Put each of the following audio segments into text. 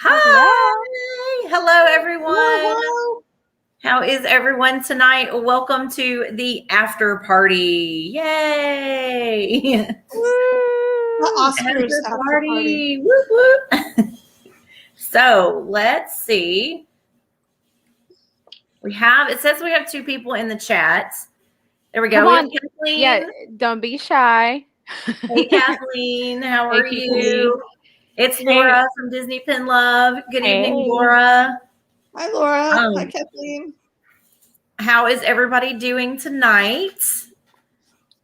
Hello. Hi. Hello, everyone. Hello. How is everyone tonight? Welcome to the after party. Yay. The Oscars After after party. Whoop, whoop. So let's see. It says we have two people in the chat. There we go. Come We on. have Kathleen. Yeah, don't be shy. Hey, Kathleen. How Hey, are you? It's Hey. Laura from Disney Pin Love. Good evening, Hey. Laura. Hi, Laura. Hi, Kathleen. How is everybody doing tonight?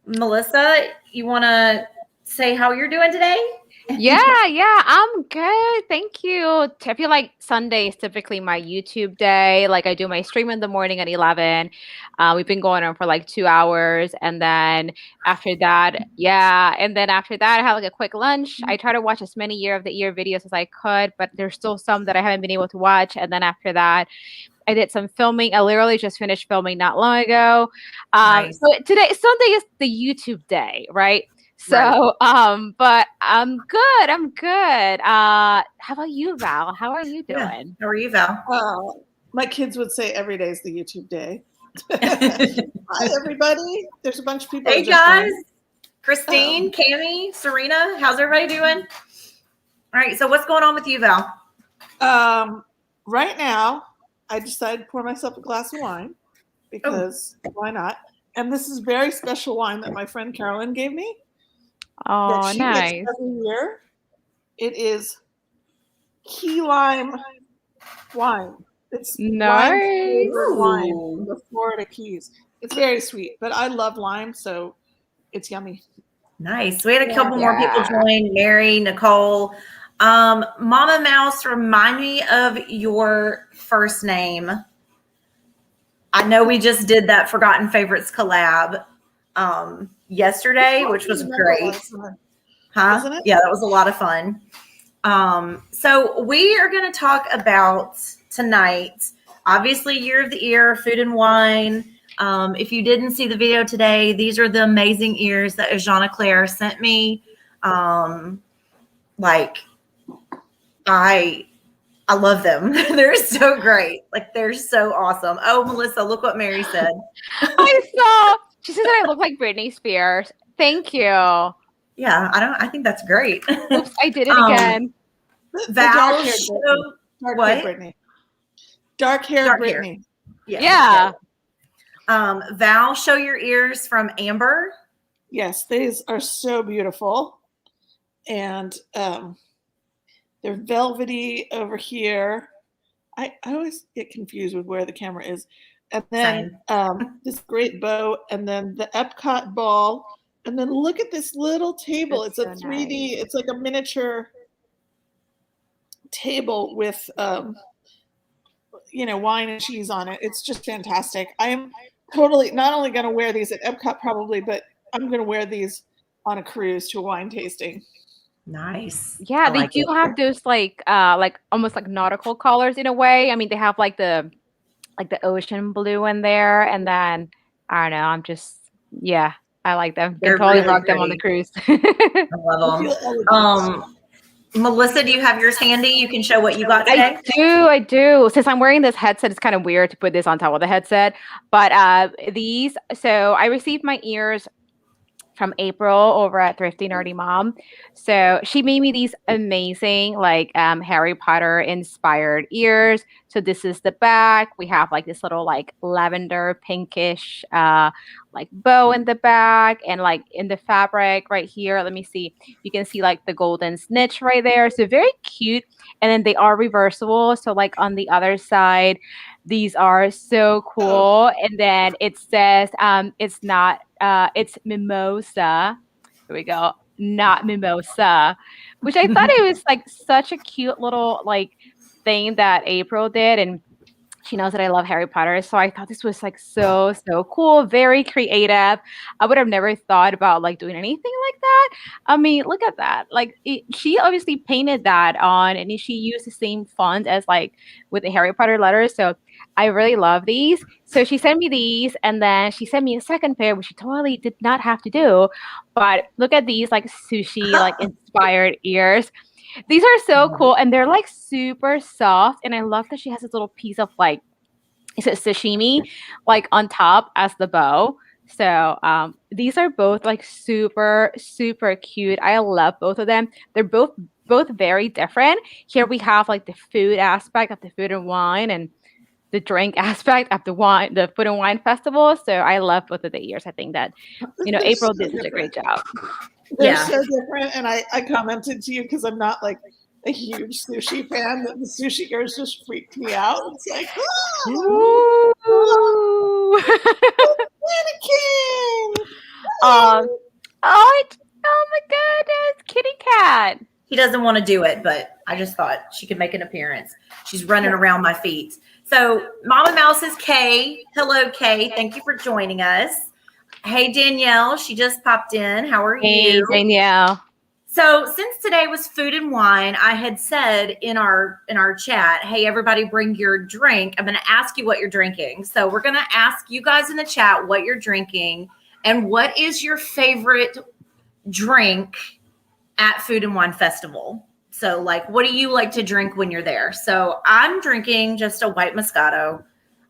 Melissa, you want to say how you're doing today? Yeah, I'm good. Thank you. I feel like Sunday is typically my YouTube day. Like I do my stream in the morning at 11. We've been going on for like 2 hours. And then after that, I have like a quick lunch. I try to watch as many Year of the Year videos as I could, but there's still some that I haven't been able to watch. And then after that, I did some filming. I literally just finished filming not long ago. Nice. So Sunday is the YouTube day, right? So, but I'm good. How about you, Val? How are you doing? Yeah. How are you, Val? My kids would say every day is the YouTube day. Hi, everybody. There's a bunch of people. Hey, guys. Christine, Cammie, Serena, how's everybody doing? All right. So what's going on with you, Val? Right now, I decided to pour myself a glass of wine because why not? And this is very special wine that my friend Carolyn gave me. Oh, that she nice. makes every year. It is key lime wine. It's nice. Wine from the Florida Keys. It's very sweet, but I love lime, so it's yummy. Nice. We had a couple more people join. Mary, Nicole. Mama Mouse, remind me of your first name. I know we just did that Forgotten Favorites collab yesterday, which was great. Huh? Yeah, that was a lot of fun. So we are going to talk about tonight, obviously, Year of the Ear, food and wine. If you didn't see the video today, these are the amazing ears that Ajana Claire sent me. I love them. They're so great. Like, they're so awesome. Oh, Melissa, look what Mary said. I saw. She said that I look like Britney Spears. Thank you. Yeah, I think that's great. Oops, I did it again. Val, dark-haired Britney. Yeah. Val, show your ears from Amber. Yes, these are so beautiful, and they're velvety over here. I always get confused with where the camera is. And then this great bow, and then the Epcot ball. And then look at this little table. It's a 3D, it's like a miniature table with, wine and cheese on it. It's just fantastic. I am totally not only going to wear these at Epcot probably, but I'm going to wear these on a cruise to a wine tasting. Nice. Yeah, they do have those like almost like nautical colors in a way. I mean, they have like the ocean blue in there, and then I don't know. I like them. They totally rock them on the cruise. I love them. Melissa, do you have yours handy? You can show what you got today. I do. Since I'm wearing this headset, it's kind of weird to put this on top of the headset. But so I received my ears from April over at Thrifty Nerdy Mom. So she made me these amazing like Harry Potter inspired ears. So this is the back. We have like this little like lavender pinkish like bow in the back, and like in the fabric right here. Let me see. You can see like the golden snitch right there. So very cute. And then they are reversible. So like on the other side, these are so cool. And then it says it's mimosa. Here we go. Not mimosa, which I thought it was like such a cute little like thing that April did. And she knows that I love Harry Potter. So I thought this was like so cool, very creative. I would have never thought about like doing anything like that. I mean, look at that. Like she obviously painted that on, and she used the same font as like with the Harry Potter letters. So I really love these. So she sent me these, and then she sent me a second pair, which she totally did not have to do. But look at these like sushi like inspired ears. These are so cool, and they're like super soft. And I love that she has this little piece of like, is it sashimi, like on top as the bow. So these are both like super super cute. I love both of them. They're both very different. Here we have like the food aspect of the food and wine, and the drink aspect of the food and wine festival. So I love both of the years. I think that They're April so did such a great job. They're Yeah. so different. And I commented to you because I'm not like a huge sushi fan, that the sushi girls just freaked me out. It's like, oh, Ooh. mannequin. Oh my goodness, kitty cat. He doesn't want to do it, but I just thought she could make an appearance. She's running around my feet. So Mama Mouse is Kay. Hello, Kay. Thank you for joining us. Hey, Danielle. She just popped in. How are Hey, you? Danielle. So since today was food and wine, I had said in our chat, hey, everybody bring your drink. I'm going to ask you what you're drinking. So we're going to ask you guys in the chat what you're drinking and what is your favorite drink at Food and Wine Festival. So like, what do you like to drink when you're there? So I'm drinking just a white Moscato.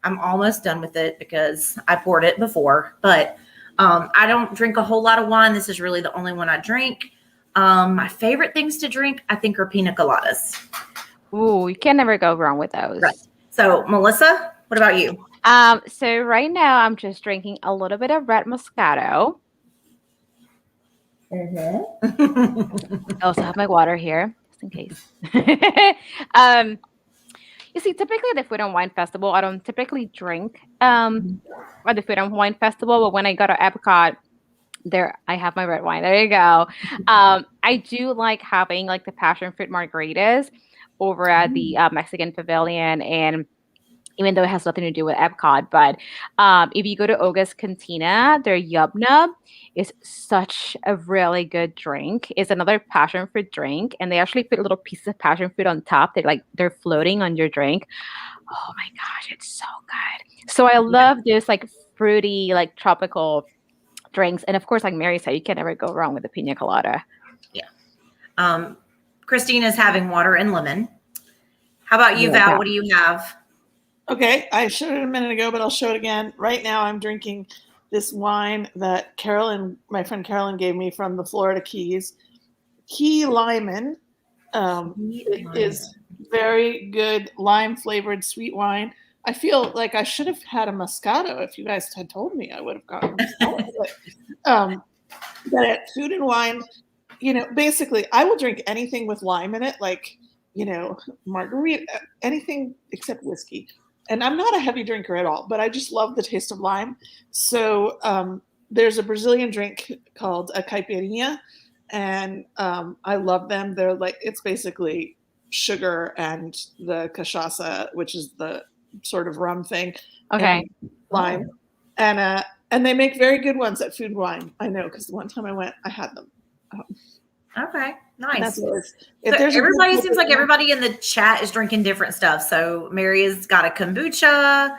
I'm almost done with it because I poured it before, but I don't drink a whole lot of wine. This is really the only one I drink. My favorite things to drink, I think, are pina coladas. Ooh, you can never go wrong with those. Right. So Melissa, what about you? So right now I'm just drinking a little bit of red Moscato. I also have my water here, just in case. You see, typically at the Food and Wine Festival, I don't typically drink at the Food and Wine Festival, but when I go to Epcot, there I have my red wine. There you go. I do like having like the passion fruit margaritas over at the Mexican Pavilion, and even though it has nothing to do with Epcot, but if you go to Oga's Cantina, their Yub Nub is such a really good drink. It's another passion fruit drink, and they actually put little pieces of passion fruit on top. They're floating on your drink. Oh my gosh, it's so good. So I love this like fruity, like tropical drinks, and of course, like Mary said, you can never go wrong with a pina colada. Yeah. Christina's having water and lemon. How about you, Val? What do you have? Okay, I showed it a minute ago, but I'll show it again. Right now, I'm drinking this wine that my friend Carolyn, gave me from the Florida Keys. Key Lyman. It is very good lime-flavored sweet wine. I feel like I should have had a Moscato. If you guys had told me, I would have gotten a Moscato. But at Food and Wine, basically, I will drink anything with lime in it, like, margarita, anything except whiskey. And I'm not a heavy drinker at all, but I just love the taste of lime. So there's a Brazilian drink called a caipirinha, and I love them. They're like, it's basically sugar and the cachaça, which is the sort of rum thing. Okay. Lime. And they make very good ones at Food and Wine. I know, because the one time I went, I had them. Okay, nice. So everybody seems like everybody in the chat is drinking different stuff. So Mary has got a kombucha.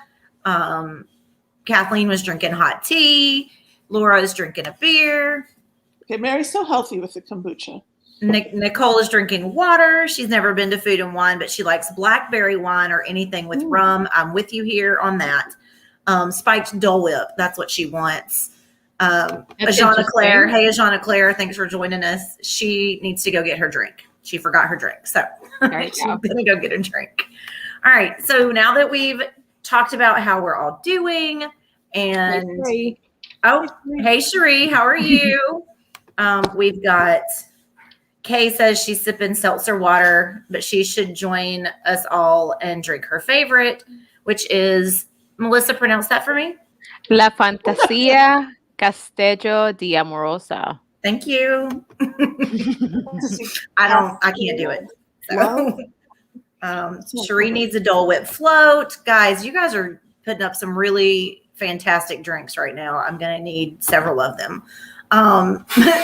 Kathleen was drinking hot tea. Laura is drinking a beer. Okay, Mary's so healthy with the kombucha. Nicole is drinking water. She's never been to Food and Wine, but she likes blackberry wine or anything with rum. I'm with you here on that. Spiked Dole Whip, that's what she wants. Ajana Claire. Hey, Ajana Claire, thanks for joining us. She needs to go get her drink. She forgot her drink. So she's going to go get a drink. All right. So now that we've talked about how we're all doing and hey, Cherie, how are you? We've got Kay says she's sipping seltzer water, but she should join us all and drink her favorite, which is, Melissa, pronounce that for me. La Fantasia Castello di Amorosa. Thank you. I can't do it. So, Cherie needs a Dole Whip float. Guys, you guys are putting up some really fantastic drinks right now. I'm going to need several of them.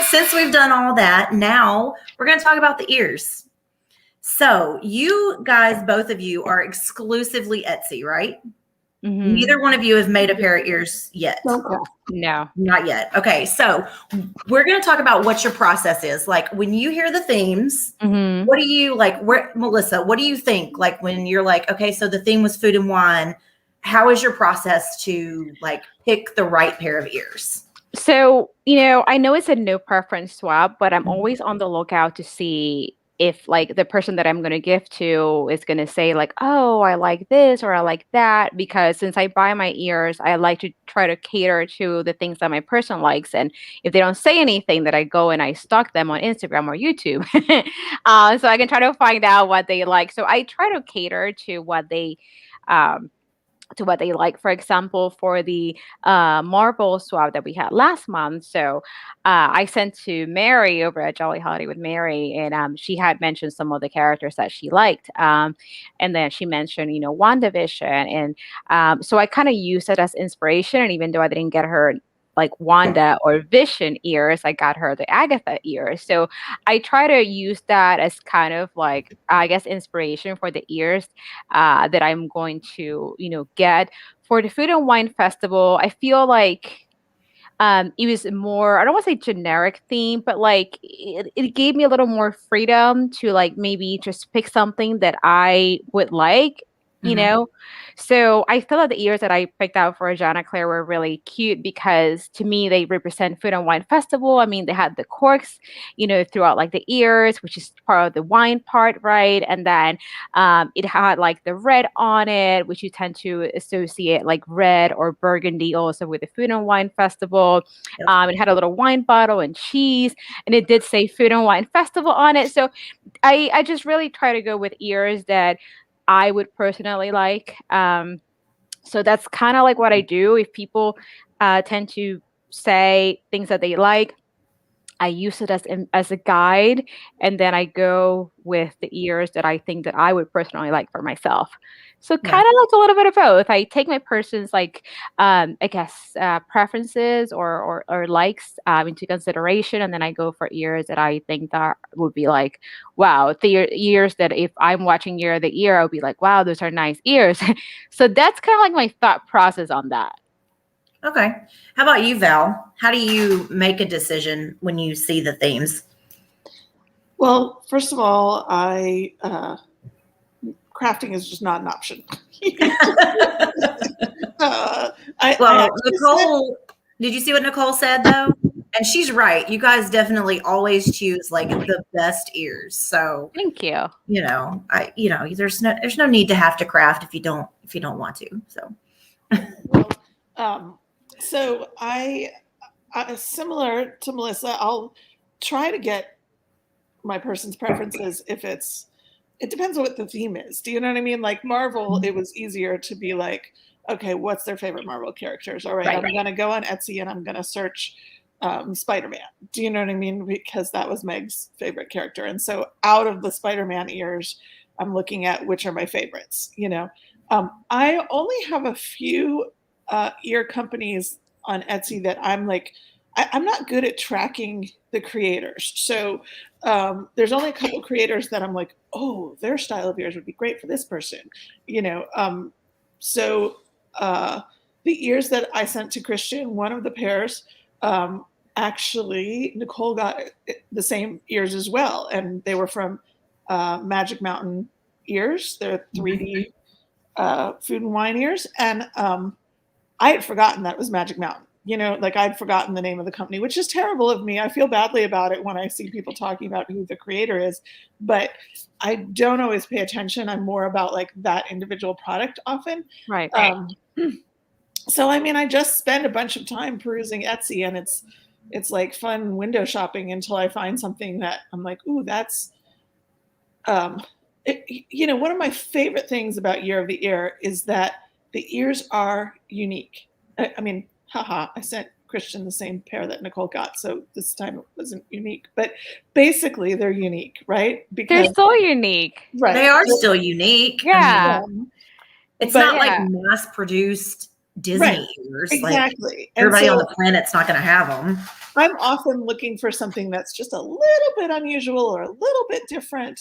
Since we've done all that, now we're going to talk about the ears. So you guys, both of you, are exclusively Etsy, right? Mhm. Neither one of you have made a pair of ears yet. Okay. No. Not yet. Okay, so we're going to talk about what your process is. Like when you hear the themes, Mhm. what do you like? Where, Melissa, what do you think? Like when you're like, okay, so the theme was food and wine. How is your process to like pick the right pair of ears? So, I know it's a no preference swap, but I'm always on the lookout to see if like the person that I'm going to gift to is going to say like, "Oh, I like this," or "I like that," because since I buy my ears, I like to try to cater to the things that my person likes. And if they don't say anything, that I go and I stalk them on Instagram or YouTube, so I can try to find out what they like. So I try to cater um, what they like. For example, for the Marvel swap that we had last month. So I sent to Mary over at Jolly Holiday with Mary, and she had mentioned some of the characters that she liked. And then she mentioned, WandaVision. And so I kind of used it as inspiration. And even though I didn't get her like Wanda or Vision ears, I got her the Agatha ears. So I try to use that as kind of like, I guess, inspiration for the ears that I'm going to, get for the Food and Wine Festival. I feel like it was more, I don't want to say generic theme, but like it gave me a little more freedom to like maybe just pick something that I would like, you Mhm. know? So I feel that the ears that I picked out for Jana Claire were really cute because to me they represent Food and Wine Festival. I mean, they had the corks, throughout like the ears, which is part of the wine part, right? And then it had like the red on it, which you tend to associate like red or burgundy also with the Food and Wine Festival. Yep. It had a little wine bottle and cheese, and it did say Food and Wine Festival on it. So I just really try to go with ears that I would personally like. So that's kind of like what I do. If people tend to say things that they like, I use it as a guide, and then I go with the ears that I think that I would personally like for myself. So Yeah. kind of like a little bit of both. I take my person's like I guess preferences or likes into consideration, and then I go for ears that I think that would be like, wow, the ears that if I'm watching Year of the Ear, I'll be like, wow, those are nice ears. So that's kind of like my thought process on that. Okay. How about you, Val? How do you make a decision when you see the themes? Well, first of all, crafting is just not an option. Well, Nicole, did you see what Nicole said though? And she's right. You guys definitely always choose like the best ears. So, Thank you. there's no need to have to craft if you don't want to. So, so I similar to Melissa, I'll try to get my person's preferences if it depends on what the theme is. Do you know what I mean? Like Marvel, it was easier to be like, okay, what's their favorite Marvel characters? All right, I'm going to go on Etsy and I'm going to search Spider-Man. Do you know what I mean? Because that was Meg's favorite character. And so out of the Spider-Man ears, I'm looking at which are my favorites, I only have a few ear companies on Etsy that I'm like, I'm not good at tracking the creators. So there's only a couple creators that I'm like, oh, their style of ears would be great for this person, So the ears that I sent to Christian, one of the pairs, actually, Nicole got the same ears as well. And they were from Magic Mountain ears. They're 3D Food and Wine ears. And I had forgotten that it was Magic Mountain. Like I'd forgotten the name of the company, which is terrible of me. I feel badly about it when I see people talking about who the creator is, but I don't always pay attention. I'm more about like that individual product often. Right. So, I mean, I just spend a bunch of time perusing Etsy, and it's like fun window shopping until I find something that I'm like, ooh, that's, one of my favorite things about Year of the Ear is that the ears are unique. I mean, haha, I sent Christian the same pair that Nicole got, so this time it wasn't unique. But basically, they're unique, right? They're so unique. Right. They are still unique. Yeah. I mean, it's not like mass-produced Disney ears. Exactly. Like everybody on the planet's not going to have them. I'm often looking for something that's just a little bit unusual or a little bit different.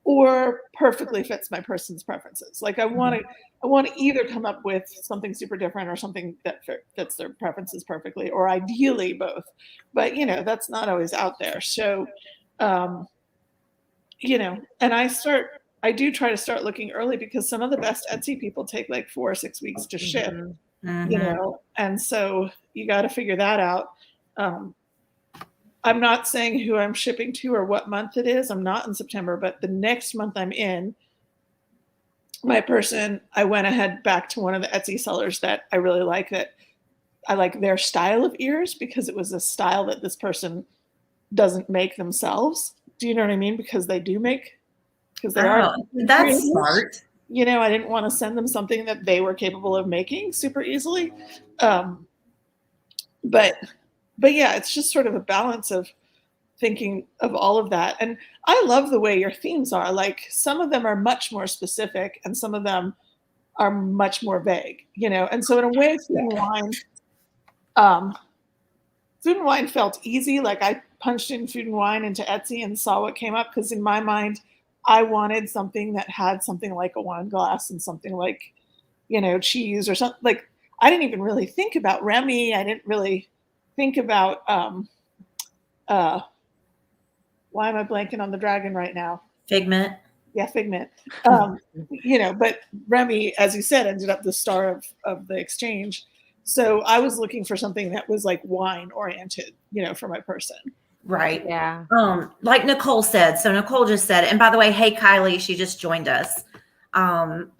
or perfectly fits my person's preferences. Like I want to either come up with something super different or something that fits their preferences perfectly, or ideally both. But that's not always out there. So, and I do try to start looking early because some of the best Etsy people take like 4 or 6 weeks to ship. And so you got to figure that out. I'm not saying who I'm shipping to or what month it is. I'm not in September, but the next month I'm in, I went ahead back to one of the Etsy sellers that I really like, that I like their style of ears because it was a style that this person doesn't make themselves. Do you know what I mean? Because they are. That's smart. I didn't want to send them something that they were capable of making super easily. But yeah, it's just sort of a balance of thinking of all of that. And I love the way your themes are. Like some of them are much more specific and some of them are much more vague, And so in a way, Food and Wine felt easy. Like I punched in Food and Wine into Etsy and saw what came up, because in my mind, I wanted something that had something like a wine glass and something like, cheese or something. Like I didn't even really think about Remy. I didn't really think about why am I blanking on the dragon right now? Figment. Yeah, Figment. But Remy, as you said, ended up the star of the exchange. So I was looking for something that was like wine oriented, for my person. Right. Yeah. Like Nicole said. So Nicole just said, and by the way, hey Kylie, she just joined us.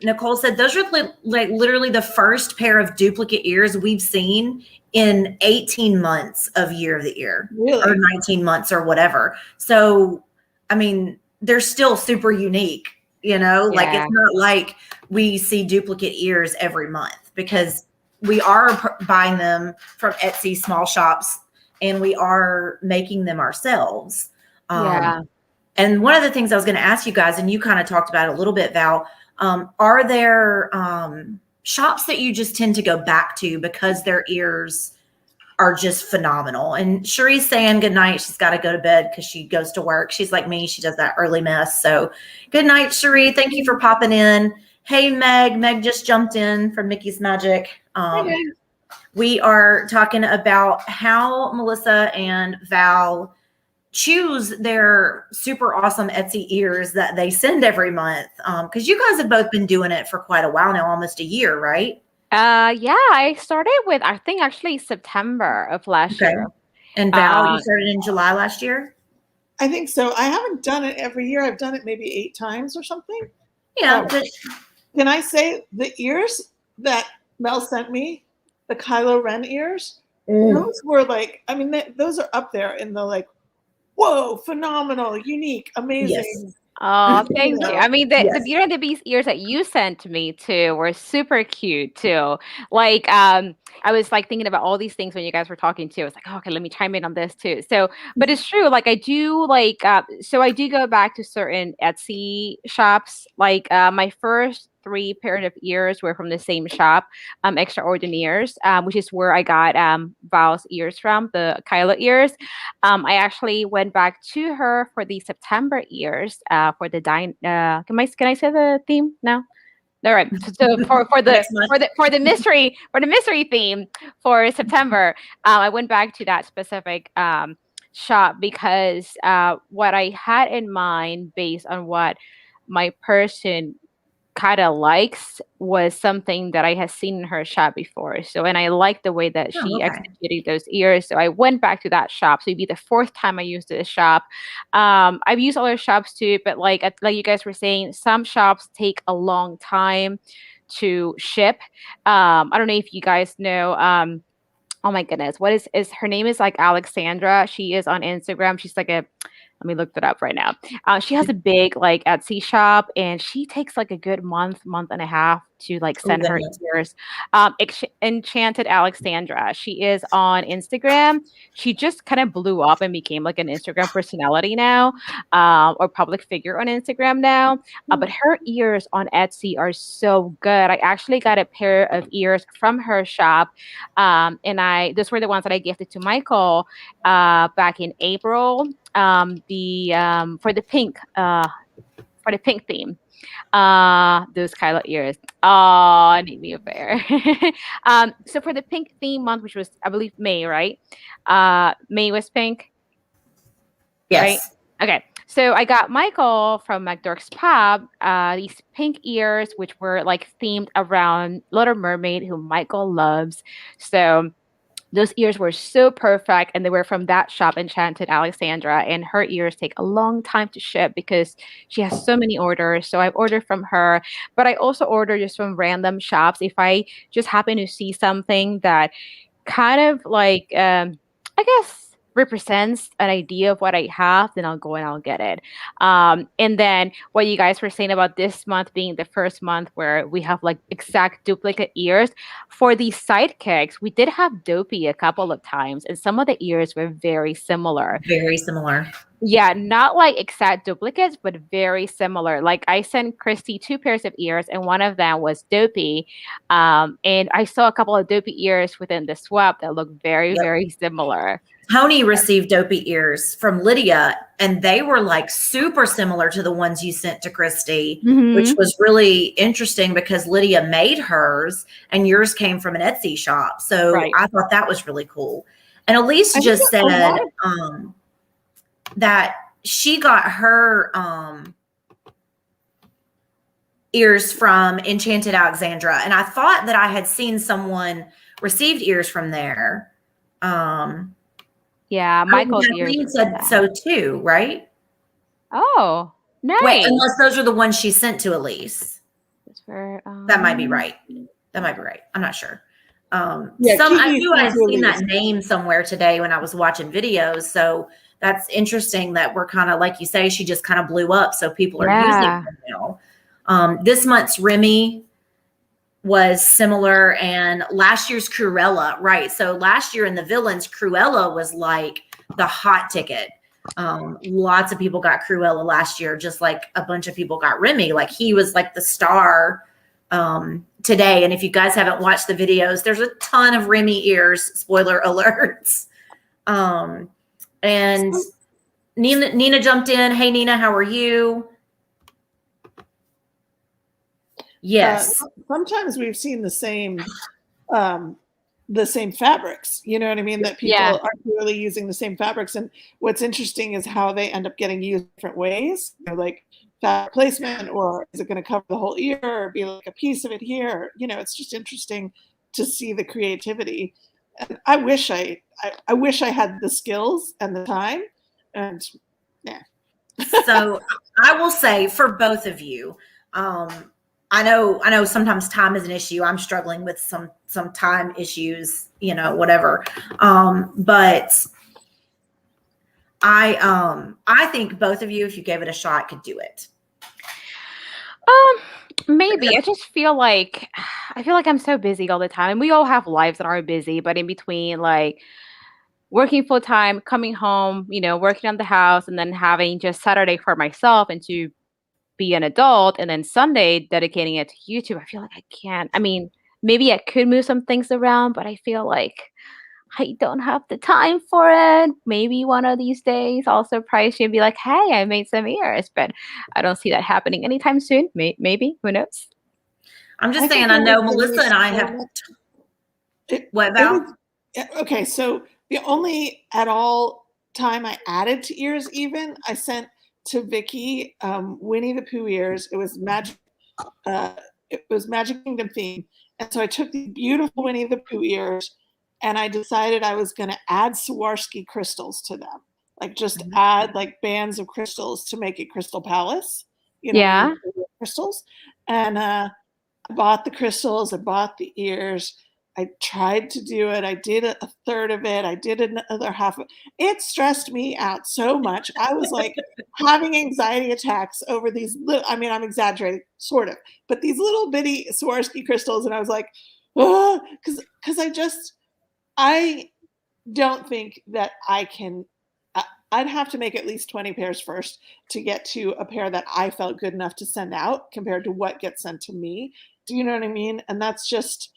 Nicole said those are like literally the first pair of duplicate ears we've seen in 18 months of Year of the Ear, really? Or 19 months or whatever. So, I mean, they're still super unique, like it's not like we see duplicate ears every month, because we are buying them from Etsy small shops and we are making them ourselves. And one of the things I was going to ask you guys, and you kind of talked about it a little bit, Val, are there shops that you just tend to go back to because their ears are just phenomenal? And Cherie's saying good night. She's got to go to bed because she goes to work. She's like me. She does that early mess. So good night, Cherie. Thank you for popping in. Hey, Meg. Meg just jumped in from Mickey's Magic. We are talking about how Melissa and Val choose their super awesome Etsy ears that they send every month. Because you guys have both been doing it for quite a while now, almost a year, right? Yeah, I started with, I think actually September of last year. And Val, you started in July last year? I think so. I haven't done it every year. I've done it maybe 8 times or something. Yeah. Can I say the ears that Mel sent me, the Kylo Ren ears, those were like, I mean, those are up there in the like, whoa, phenomenal, unique, amazing. Yes. Oh, thank you. I mean, the Beauty and the Beast ears that you sent me too were super cute too. Like, I was like thinking about all these things when you guys were talking too. I was like, oh, okay, let me chime in on this too. So, but it's true. Like, I do like, so I do go back to certain Etsy shops. Like, my first 3 pairs of ears were from the same shop, Extraordinaires, which is where I got Val's ears from, the Kyla ears. I actually went back to her for the September ears for the can I say the theme now? All right. So for the mystery theme for September, I went back to that specific shop because what I had in mind based on what my person kind of likes was something that I had seen in her shop before. So, and I liked the way that she executed those ears. So I went back to that shop. So it'd be the 4th time I used this shop. I've used other shops too, but like you guys were saying, some shops take a long time to ship. I don't know if you guys know, oh my goodness, what is her name is like Alexandra. She is on Instagram. She's like let me look that up right now. She has a big like Etsy shop, and she takes like a good month and a half to like send her ears. Enchanted Alexandra. She is on Instagram. She just kind of blew up and became like an Instagram personality now, or public figure on Instagram now. But her ears on Etsy are so good. I actually got a pair of ears from her shop, and those were the ones that I gifted to Michael back in April. For the pink for the pink theme. Those Kylo ears. Oh, I need me a pair. So for the pink theme month, which was I believe May, right? May was pink, right? Yes. Okay. So I got Michael from McDork's Pub these pink ears, which were like themed around Little Mermaid, who Michael loves. So those ears were so perfect, and they were from that shop, Enchanted Alexandra. And her ears take a long time to ship because she has so many orders. So I've ordered from her, but I also order just from random shops if I just happen to see something that kind of like I guess represents an idea of what I have, then I'll go and I'll get it. And then what you guys were saying about this month being the first month where we have like exact duplicate ears for the sidekicks, we did have Dopey a couple of times, and some of the ears were very similar. Very similar. Yeah, not like exact duplicates, but very similar. Like I sent Christy 2 pairs of ears, and one of them was Dopey. And I saw a couple of Dopey ears within the swap that looked very, Yep. very similar. Tony received Dopey ears from Lydia, and they were like super similar to the ones you sent to Christy, which was really interesting because Lydia made hers and yours came from an Etsy shop. So Right. I thought that was really cool. And Elise I just think a said lot of- that she got her ears from Enchanted Alexandra. And I thought that I had seen someone received ears from there. Yeah, Michael's Kathleen ears. said so too, right? Oh, nice. Wait, unless those are the ones she sent to Elise. That's for, That might be right. That might be right. I'm not sure. Yeah, I Kiki knew I had sent to seen that Elise. name somewhere today when I was watching videos. So that's interesting that we're kind of, like you say, she just kind of blew up. So people are using Yeah. her now. This month's Remy was similar, and last year's Cruella, right? So last year in the villains, Cruella was like the hot ticket. Lots of people got Cruella last year, just like a bunch of people got Remy. Like he was like the star today. And if you guys haven't watched the videos, there's a ton of Remy ears, spoiler alerts. And Nina jumped in. Hey, Nina, how are you? Yes. Sometimes we've seen the same fabrics. You know what I mean? That people Yeah. are really using the same fabrics. And what's interesting is how they end up getting used different ways. You know, like fabric placement, or is it going to cover the whole ear, or be like a piece of it here? You know, it's just interesting to see the creativity. And I wish I had the skills and the time. And yeah. So I will say for both of you, I know sometimes time is an issue. I'm struggling with some time issues, you know, whatever. But I think both of you, if you gave it a shot, could do it. Maybe. I just feel like I'm so busy all the time. And we all have lives that are busy, but in between like working full time, coming home, you know, working on the house, and then having just Saturday for myself and to be an adult, and then Sunday dedicating it to YouTube, I feel like I can't. I mean, maybe I could move some things around, but I feel like I don't have the time for it. Maybe one of these days I'll surprise you and be like, hey, I made some ears, but I don't see that happening anytime soon. Maybe, who knows? I'm just I saying, think I know it was Melissa and I have. What about? Okay, so the only at all time I added to ears, even I sent to Vicky Winnie the Pooh ears. It was Magic Kingdom theme, and so I took the beautiful Winnie the Pooh ears, and I decided I was going to add Swarovski crystals to them, like just add like bands of crystals to make it Crystal Palace. You know, Yeah. crystals, and I bought the crystals. I bought the ears. I tried to do it. I did a third of it. I did another half of it. It stressed me out so much. I was like having anxiety attacks over these little, I mean, I'm exaggerating, sort of, but these little bitty Swarovski crystals. And I was like, oh, because I don't think that I can, I'd have to make at least 20 pairs first to get to a pair that I felt good enough to send out compared to what gets sent to me. Do you know what I mean? And that's just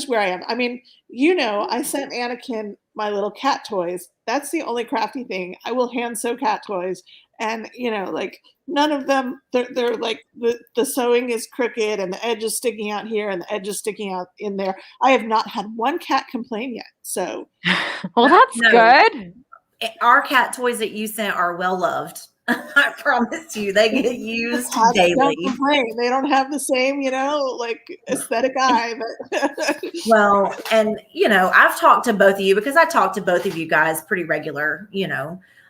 where I am. I mean, you know, I sent Anakin my little cat toys. That's the only crafty thing. I will hand sew cat toys. And, you know, like none of them, they're like the sewing is crooked and the edge is sticking out here and the edge is sticking out in there. I have not had one cat complain yet. So Well, that's No. good. Our cat toys that you sent are well loved. I promise you, they get used cats daily. don't complain. They don't have the same, like aesthetic eye. But Well, and I've talked to both of you because I talk to both of you guys pretty regular,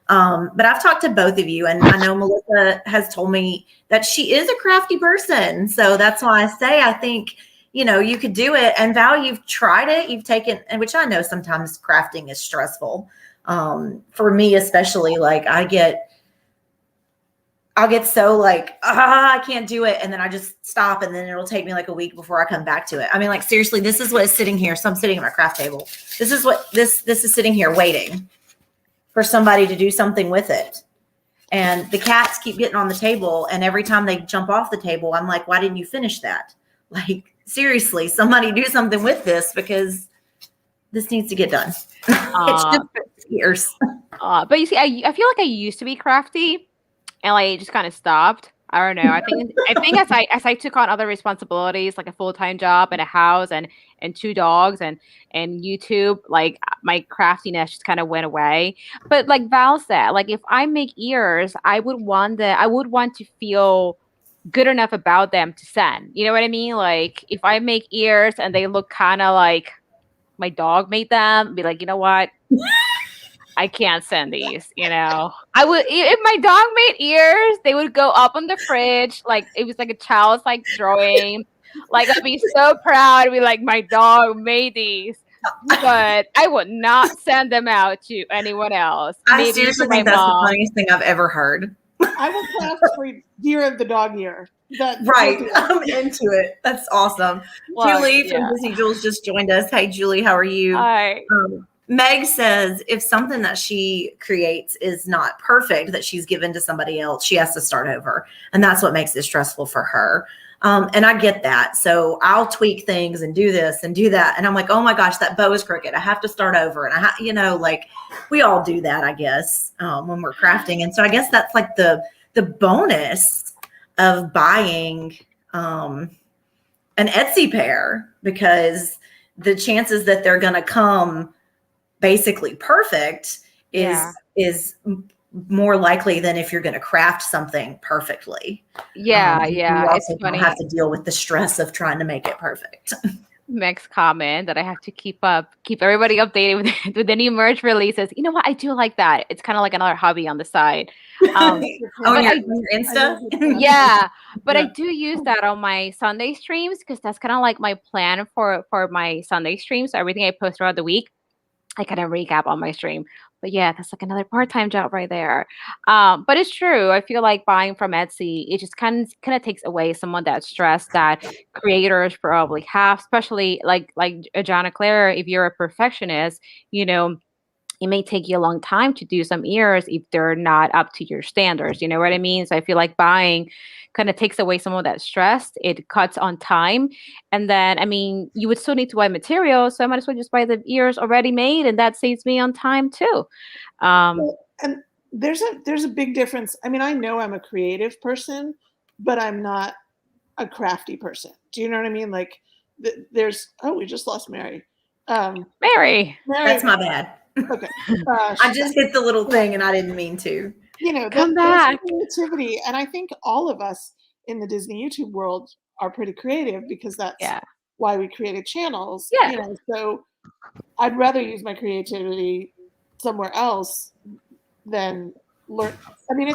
but I've talked to both of you, and I know Melissa has told me that she is a crafty person. So that's why I say I think, you could do it. And Val, you've tried it, you've taken, and which I know sometimes crafting is stressful. For me, especially, like I'll get so like, I can't do it. And then I just stop, and then it'll take me like a week before I come back to it. I mean, like, seriously, this is what is sitting here. So I'm sitting at my craft table. This is what this is sitting here waiting for somebody to do something with it. And the cats keep getting on the table. And every time they jump off the table, I'm like, why didn't you finish that? Like, seriously, somebody do something with this, because this needs to get done. It's just years. But you see, I feel like I used to be crafty, and like it just kind of stopped. I don't know. I think as I took on other responsibilities, like a full-time job and a house and 2 dogs and YouTube, like my craftiness just kind of went away. But like Val said, like if I make ears, I would want to feel good enough about them to send. You know what I mean? Like if I make ears and they look kind of like my dog made them, be like, you know what? I can't send these, I would, if my dog made ears, they would go up on the fridge. Like it was like a child's like drawing. Like I'd be so proud to be like, my dog made these, but I would not send them out to anyone else. I seriously think that's the funniest thing I've ever heard. I will craft for Year of the Dog Year. Right. I'm into it. That's awesome. Well, Julie from Disney Jules just joined us. Hey, Julie, how are you? Hi. Meg says if something that she creates is not perfect, that she's given to somebody else, she has to start over. And that's what makes it stressful for her. And I get that. So I'll tweak things and do this and do that. And I'm like, oh my gosh, that bow is crooked. I have to start over. And like we all do that, I guess, when we're crafting. And so I guess that's like the bonus of buying an Etsy pair, because the chances that they're going to come basically perfect is more likely than if you're going to craft something perfectly. Yeah. You also don't have to deal with the stress of trying to make it perfect. Meg's comment that I have to keep everybody updated with the new merch releases. You know what? I do like that. It's kind of like another hobby on the side. Your Insta? Yeah, but I do use that on my Sunday streams, because that's kind of like my plan for my Sunday streams. So everything I post throughout the week, I kind of recap on my stream. But yeah, that's like another part-time job right there. But it's true. I feel like buying from Etsy, it just kind of takes away some of that stress that creators probably have, especially like Jonna Claire. If you're a perfectionist, it may take you a long time to do some ears if they're not up to your standards. You know what I mean? So I feel like buying kind of takes away some of that stress. It cuts on time. And then, I mean, you would still need to buy materials. So I might as well just buy the ears already made. And that saves me on time too. And there's a big difference. I mean, I know I'm a creative person, but I'm not a crafty person. Do you know what I mean? Like we just lost Mary. Mary. That's my bad. Okay. I just hit the little thing and I didn't mean to. Come back. Creativity. And I think all of us in the Disney YouTube world are pretty creative, because that's why we created channels. Yeah. So I'd rather use my creativity somewhere else than learn. I mean,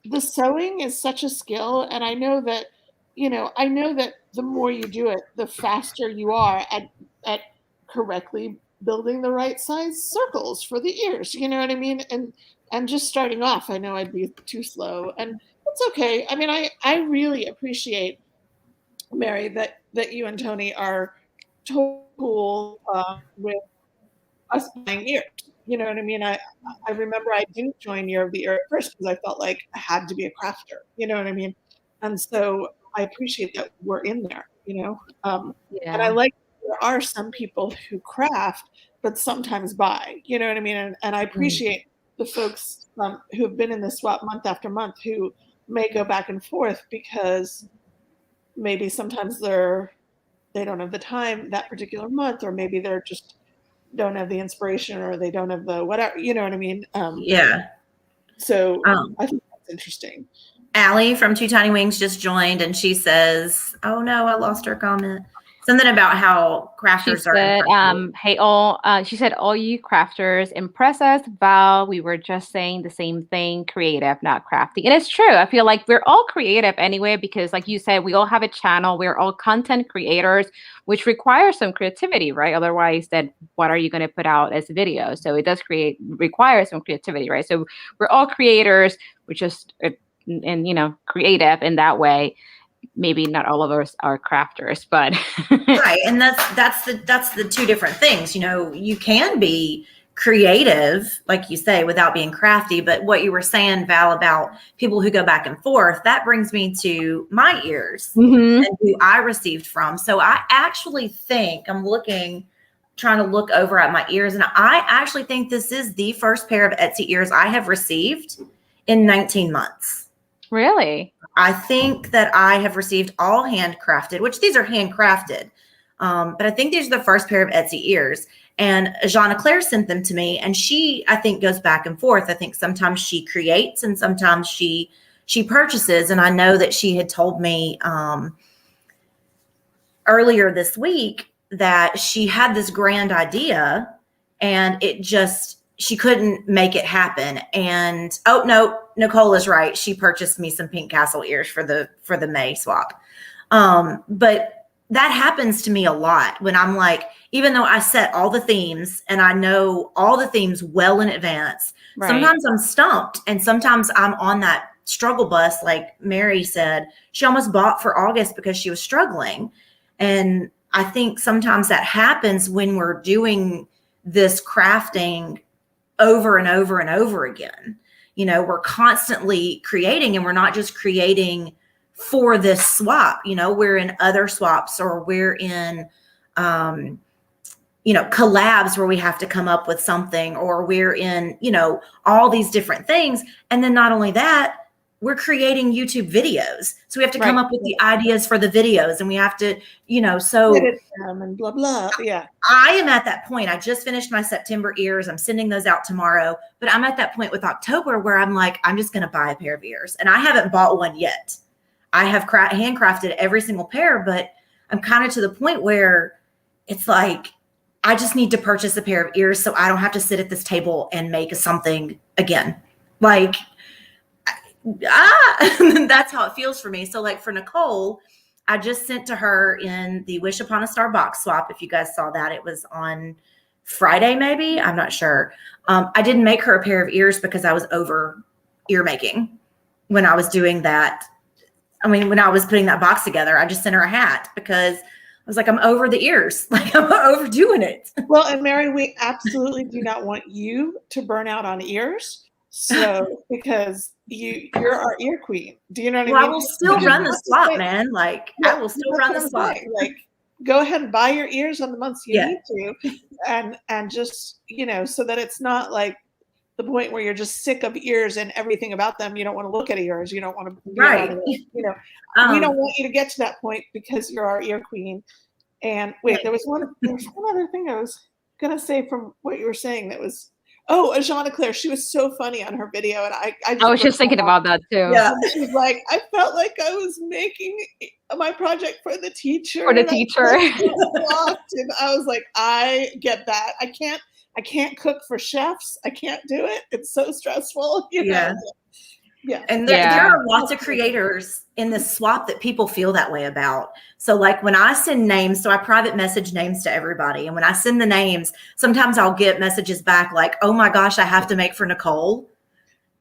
the sewing is such a skill. And I know that the more you do it, the faster you are at correctly building the right size circles for the ears. You know what I mean? And just starting off, I know I'd be too slow, and it's okay. I mean, I really appreciate, Mary, that you and Tony are totally cool with us buying ears. You know what I mean? I remember I didn't join Year of the Ear at first because I felt like I had to be a crafter. You know what I mean? And so I appreciate that we're in there. And I like, there are some people who craft but sometimes buy. You know what I mean? And I appreciate the folks who have been in this swap month after month who may go back and forth because maybe sometimes they don't have the time that particular month, or maybe they're just don't have the inspiration, or they don't have the whatever, you know what I mean? Yeah. So I think that's interesting. Allie from Two Tiny Wings just joined, and she says, "Oh no, I lost her comment. Something about how She crafters are." said, hey, she said, all you crafters impress us. Val, we were just saying the same thing, creative, not crafty. And it's true. I feel like we're all creative anyway, because like you said, we all have a channel. We're all content creators, which requires some creativity, right? Otherwise, then what are you going to put out as a video? So it does require some creativity, right? So we're all creators, we're just, and creative in that way. Maybe not all of us are crafters, but Right, and that's the two different things. You can be creative, like you say, without being crafty. But what you were saying, Val, about people who go back and forth, that brings me to my ears and who I received from. So I actually think trying to look over at my ears, and I actually think this is the first pair of Etsy ears I have received in 19 months. Really? I think that I have received all handcrafted, which these are handcrafted. But I think these are the first pair of Etsy ears. And Jeanna Claire sent them to me, and she, I think, goes back and forth. I think sometimes she creates and sometimes she purchases. And I know that she had told me earlier this week that she had this grand idea and she couldn't make it happen. And oh no, Nicole is right. She purchased me some Pink Castle ears for the May swap. But that happens to me a lot when I'm like, even though I set all the themes and I know all the themes well in advance, right, sometimes I'm stumped, and sometimes I'm on that struggle bus. Like Mary said, she almost bought for August because she was struggling. And I think sometimes that happens when we're doing this crafting over and over and over again. We're constantly creating, and we're not just creating for this swap. We're in other swaps, or we're in, collabs where we have to come up with something, or we're in, all these different things. And then not only that, we're creating YouTube videos. So we have to come up with the ideas for the videos, and we have to, so edit them and blah, blah. Yeah. I am at that point. I just finished my September ears. I'm sending those out tomorrow, but I'm at that point with October where I'm like, I'm just going to buy a pair of ears, and I haven't bought one yet. I have handcrafted every single pair, but I'm kind of to the point where it's like, I just need to purchase a pair of ears so I don't have to sit at this table and make something again. Like, that's how it feels for me. So like for Nicole, I just sent to her in the Wish Upon a Star box swap. If you guys saw that, it was on Friday, maybe, I'm not sure. I didn't make her a pair of ears because I was over ear making when I was doing that. I mean, when I was putting that box together, I just sent her a hat because I was like, I'm over the ears. Like, I'm overdoing it. Well, and Mary, we absolutely do not want you to burn out on ears. So, because you're our ear queen. Do you know what I mean? I will still run the swap, man. Like, I will still run the swap. Like, go ahead and buy your ears on the months you need to, and just, so that it's not like the point where you're just sick of ears and everything about them. You don't want to look at ears. You don't want to be around it. We don't want you to get to that point because you're our ear queen. And wait, there was one other thing I was gonna say from what you were saying that was. Oh, Jeanna Claire, she was so funny on her video, and I was just thinking about that too. Yeah, she's like, I felt like I was making my project for the teacher. For the teacher, and I was like, I get that. I can't cook for chefs. I can't do it. It's so stressful. Yeah. And there are lots of creators in this swap that people feel that way about. So like when I send names, so I private message names to everybody. And when I send the names, sometimes I'll get messages back like, oh my gosh, I have to make for Nicole.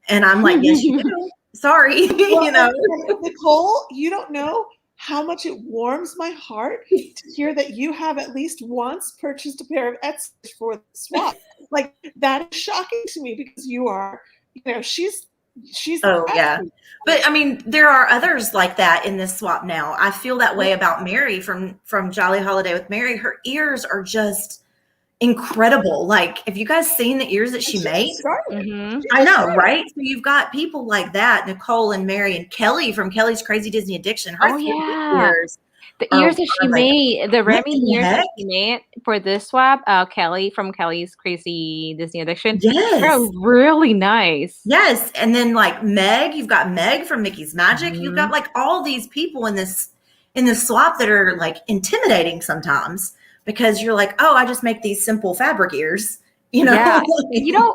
And I'm like, yes, you do. Sorry. Well, Nicole, you don't know how much it warms my heart to hear that you have at least once purchased a pair of Etsy for the swap. Like, that is shocking to me because you are, she's yeah. But I mean, there are others like that in this swap now. I feel that way about Mary from Jolly Holiday with Mary. Her ears are just incredible. Like, have you guys seen the ears that she made? Mhm. I know, right? So you've got people like that, Nicole and Mary and Kelly from Kelly's Crazy Disney Addiction. Her Oh, 3D yeah. ears The are- ears that she are like, made, the what Remy in the ears that heck? she made for this swap, Kelly from Kelly's Crazy Disney Addiction, they're Yes. really nice. Yes. And then like Meg, you've got Meg from Mickey's Magic. You've got Mhm. like all these people in this swap that are like intimidating sometimes because you're like, oh, I just make these simple fabric ears. You know, Yeah.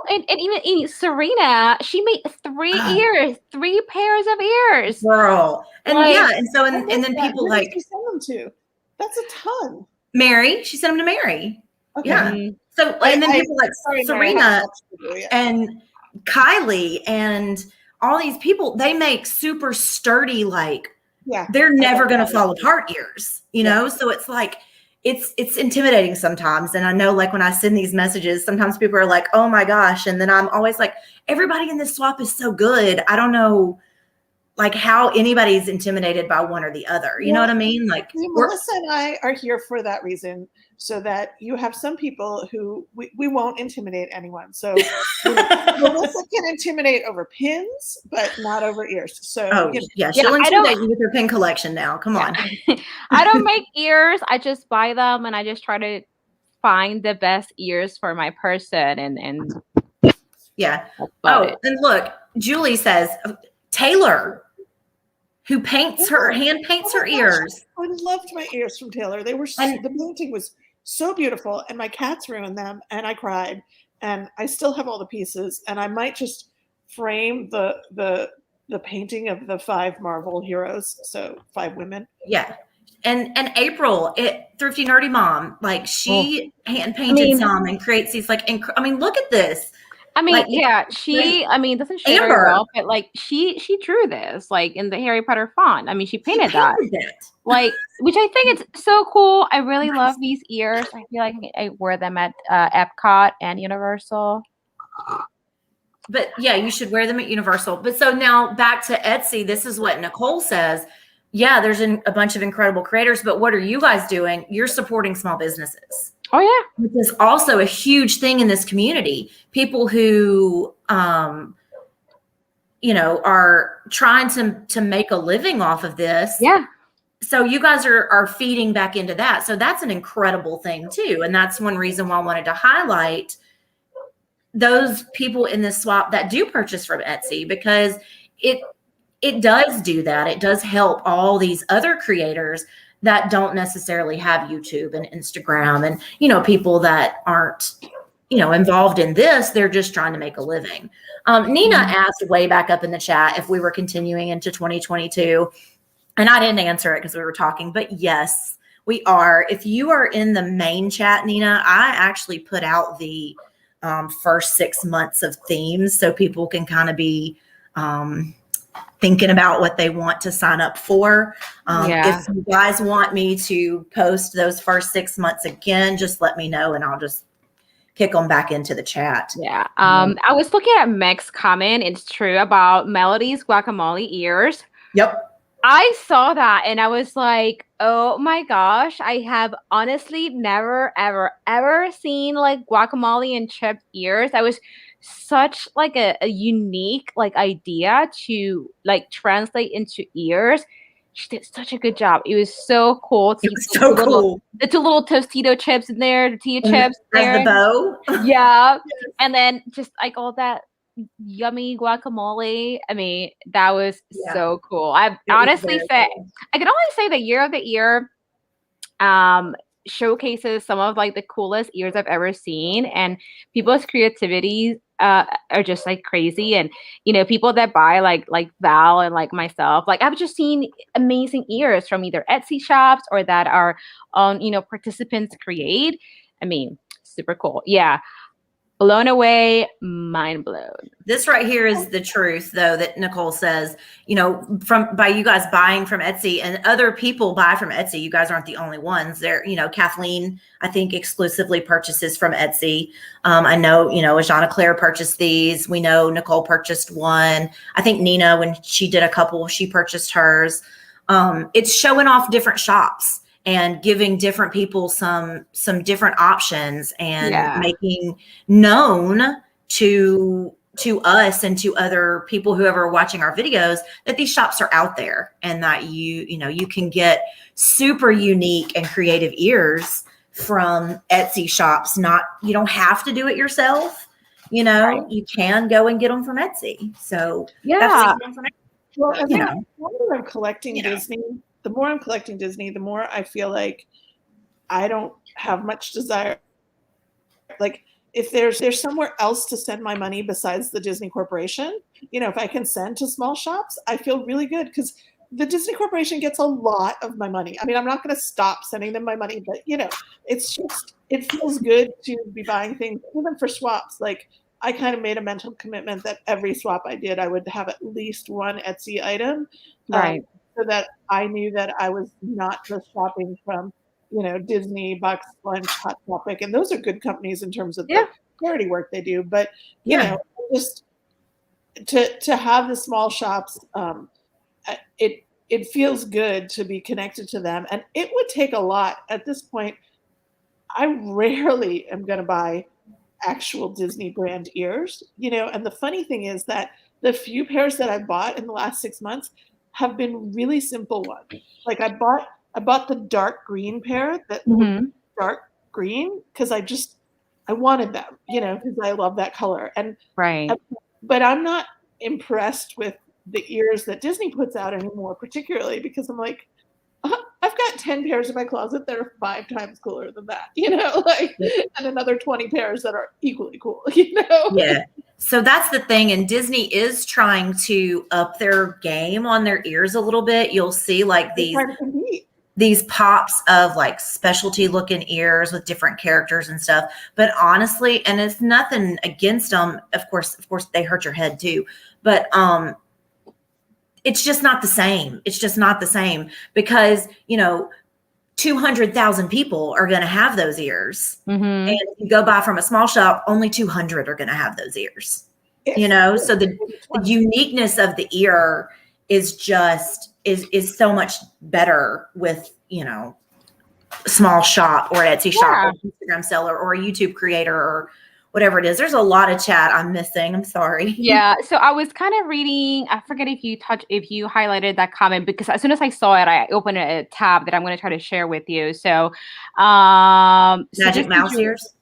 And even Serena, she made 3 Ah. ears, 3 pairs of ears. girl. And Like- yeah, and so I and love then that. people Where did like she send them to? That's a ton. Mary, she sent them to Mary. Okay. Yeah. Mhm. So and then I- people like Sorry, Mary, I Serena have lots to do, yeah. and Kylie and all these people, they make super sturdy, like Yeah. they're never love going to that. fall apart ears, you know? So it's like, it's intimidating sometimes. And I know like when I send these messages, sometimes people are like, oh my gosh. And then I'm always like, everybody in this swap is so good. I don't know like how anybody's intimidated by one or the other. You know what I mean? Like Melissa and I are here for that reason, so that you have some people who we won't intimidate anyone. So Melissa can intimidate over pins, but not over ears. So oh you know, yeah, she'll I don't- intimidate you with her pin collection now. Come on. I don't make ears. I just buy them and I just try to find the best ears for my person and Yeah. that's about Oh, it. and look, Julie says Taylor, who paints her hand paints Oh her my gosh. ears. I loved my ears from Taylor. They were And- the painting was so beautiful, and my cats ruined them, and I cried. And I still have all the pieces, and I might just frame the painting of the 5 Marvel heroes, so 5 women. Yeah. And April, Thrifty Nerdy Mom, like she hand painted some and creates these like I mean, look at this. I mean, like, yeah, great. she doesn't show very Amber. well, but like she drew this like in the Harry Potter font. I mean, she She painted that. Like, which I think it's so cool. I really love these ears. I feel like I wear them at Epcot and Universal. But yeah, you should wear them at Universal. But so now back to Etsy, this is what Nicole says. Yeah, there's a bunch of incredible creators, but what are you guys doing? You're supporting small businesses. Oh yeah. Which is also a huge thing in this community. People who, you know, are trying to make a living off of this. Yeah. So you guys are feeding back into that. So that's an incredible thing too. And that's one reason why I wanted to highlight those people in this swap that do purchase from Etsy, because it does do that. It does help all these other creators that don't necessarily have YouTube and Instagram and, you know, people that aren't, you know, involved in this. They're just trying to make a living. Nina asked way back up in the chat if we were continuing into 2022, and I didn't answer it because we were talking, but yes, we are. If you are in the main chat, Nina, I actually put out the first 6 months of themes so people can kind of be thinking about what they want to sign up for. Yeah. If you guys want me to post those first 6 months again, just let me know and I'll just kick them back into the chat. Yeah. I was looking at Meg's comment. It's true about Melody's guacamole ears. Yep. I saw that and I was like, oh my gosh, I have honestly never, ever, ever seen like guacamole and chipped ears. That was such like a unique like idea to like translate into ears. She did such a good job. It was so cool. It was so cool. The 2 little Tostito chips in there, the tortilla And chips as there. the bow. Yeah. And then just like all that yummy guacamole. I mean, that was Yeah. so cool. I It was honestly very say cool. I can only say the year of the ear showcases some of like the coolest ears I've ever seen, and people's creativity are just like crazy. And you know, people that buy like Val and like myself, like I've just seen amazing ears from either Etsy shops or that are on, you know, participants create. I mean, super cool. Yeah. Blown away, mind blown. This right here is the truth, though, that Nicole says, you know, by you guys buying from Etsy and other people buy from Etsy. You guys aren't the only ones there. You know, Kathleen, I think, exclusively purchases from Etsy. I know, you know, Ajana Claire purchased these. We know Nicole purchased one. I think Nina, when she did a couple, she purchased hers. It's showing off different shops. and giving different people some different options and Yeah. making known to us and to other people who are watching our videos that these shops are out there and that you can get super unique and creative ears from Etsy shops. You don't have to do it yourself. Right. You can go and get them from Etsy. So Yeah. that's the information. Well, and You the know. more I'm collecting You know. Disney, the more I'm collecting Disney, the more I feel like I don't have much desire. Like if there's somewhere else to send my money besides the Disney Corporation, if I can send to small shops, I feel really good because the Disney Corporation gets a lot of my money. I mean, I'm not going to stop sending them my money, but it feels good to be buying things, even for swaps. Like I kind of made a mental commitment that every swap I did, I would have at least one Etsy item, Right. so that I knew that I was not just shopping from, Disney, Bucks Bunch, Hot Topic, and those are good companies in terms of Yeah. the charity work they do. But Yeah. just to have the small shops, it feels good to be connected to them, and it would take a lot at this point. I rarely am going to buy actual Disney brand ears, and the funny thing is that the few pairs that I bought in the last 6 months have been really simple ones. Like I bought the dark green pair that Mhm. dark green because I wanted them, because I love that color. Right. But I'm not impressed with the ears that Disney puts out anymore, particularly because I'm like, I've got 10 pairs in my closet that are 5 times cooler than that, and another 20 pairs that are equally cool, Yeah. So that's the thing. And Disney is trying to up their game on their ears a little bit. You'll see like They're trying to compete. these pops of like specialty looking ears with different characters and stuff. But honestly, and it's nothing against them. Of course, they hurt your head too. But it's just not the same. It's just not the same because, 200,000 people are going to have those ears. Mhm. And if you go buy from a small shop, only 200 are going to have those ears. So the uniqueness of the ear is just is so much better with, small shop or Etsy shop or Instagram seller or a YouTube creator or whatever it is. There's a lot of chat I'm missing. I'm sorry. Yeah. So I was kind of reading, I forget if you highlighted that comment, because as soon as I saw it, I opened a tab that I'm going to try to share with you. So, Magic mouse ears.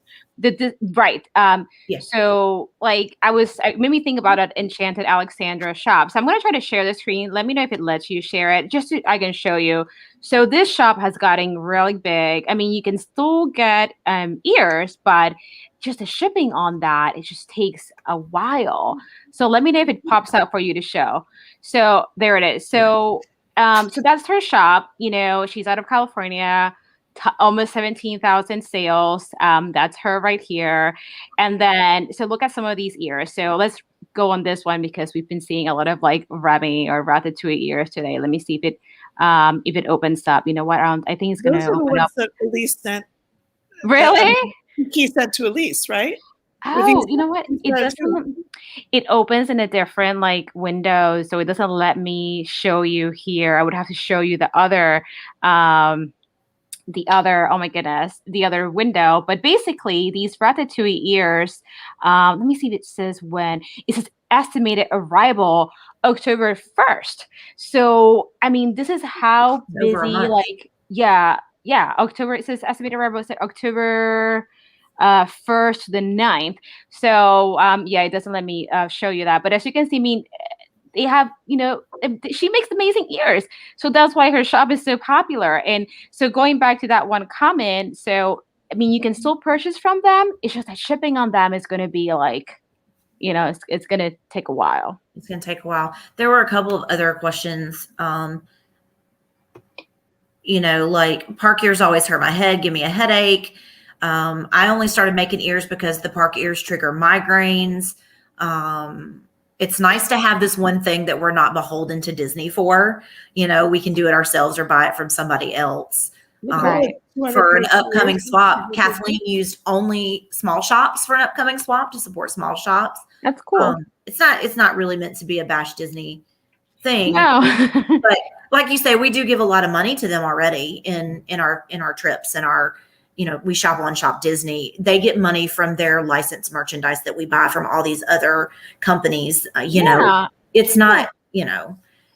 Right. Yeah. So like it made me think about an Enchanted Alexandra shop. So I'm going to try to share the screen. Let me know if it lets you share it, just so I can show you. So this shop has gotten really big. I mean, you can still get ears, but just the shipping on that, it just takes a while. So let me know if it pops up for you to show. So there it is. So so that's her shop. She's out of California. Almost 17,000 sales. That's her right here. And then, so look at some of these ears. So let's go on this one because we've been seeing a lot of like Remy or Ratatouille ears today. Let me see if it opens up. You know what? I think it's going to open up. That Elise sent. Really? He sent to Elise, right? Oh, you know what? It doesn't. It opens in a different like window, so it doesn't let me show you here. I would have to show you the other. Oh my goodness, the other window. But basically, these Ratatouille ears, let me see if it says when. It says estimated arrival October 1st. So, I mean, this is how busy, like, yeah, October, it says estimated arrival is October 1st to the 9th. So, yeah, it doesn't let me show you that. But as you can see, I mean, they have, she makes amazing ears. So that's why her shop is so popular. And so going back to that one comment, so, I mean, you can still purchase from them. It's just that shipping on them is going to be like, it's going to take a while. It's going to take a while. There were a couple of other questions. Like park ears always hurt my head, give me a headache. I only started making ears because the park ears trigger migraines. It's nice to have this one thing that we're not beholden to Disney for. We can do it ourselves or buy it from somebody else. For an upcoming swap, Kathleen used only small shops for an upcoming swap to support small shops. That's cool. It's not really meant to be a bash Disney thing. No. But like you say, we do give a lot of money to them already in our trips and our, we shop on Shop Disney. They get money from their licensed merchandise that we buy from all these other companies. Yeah. It's not,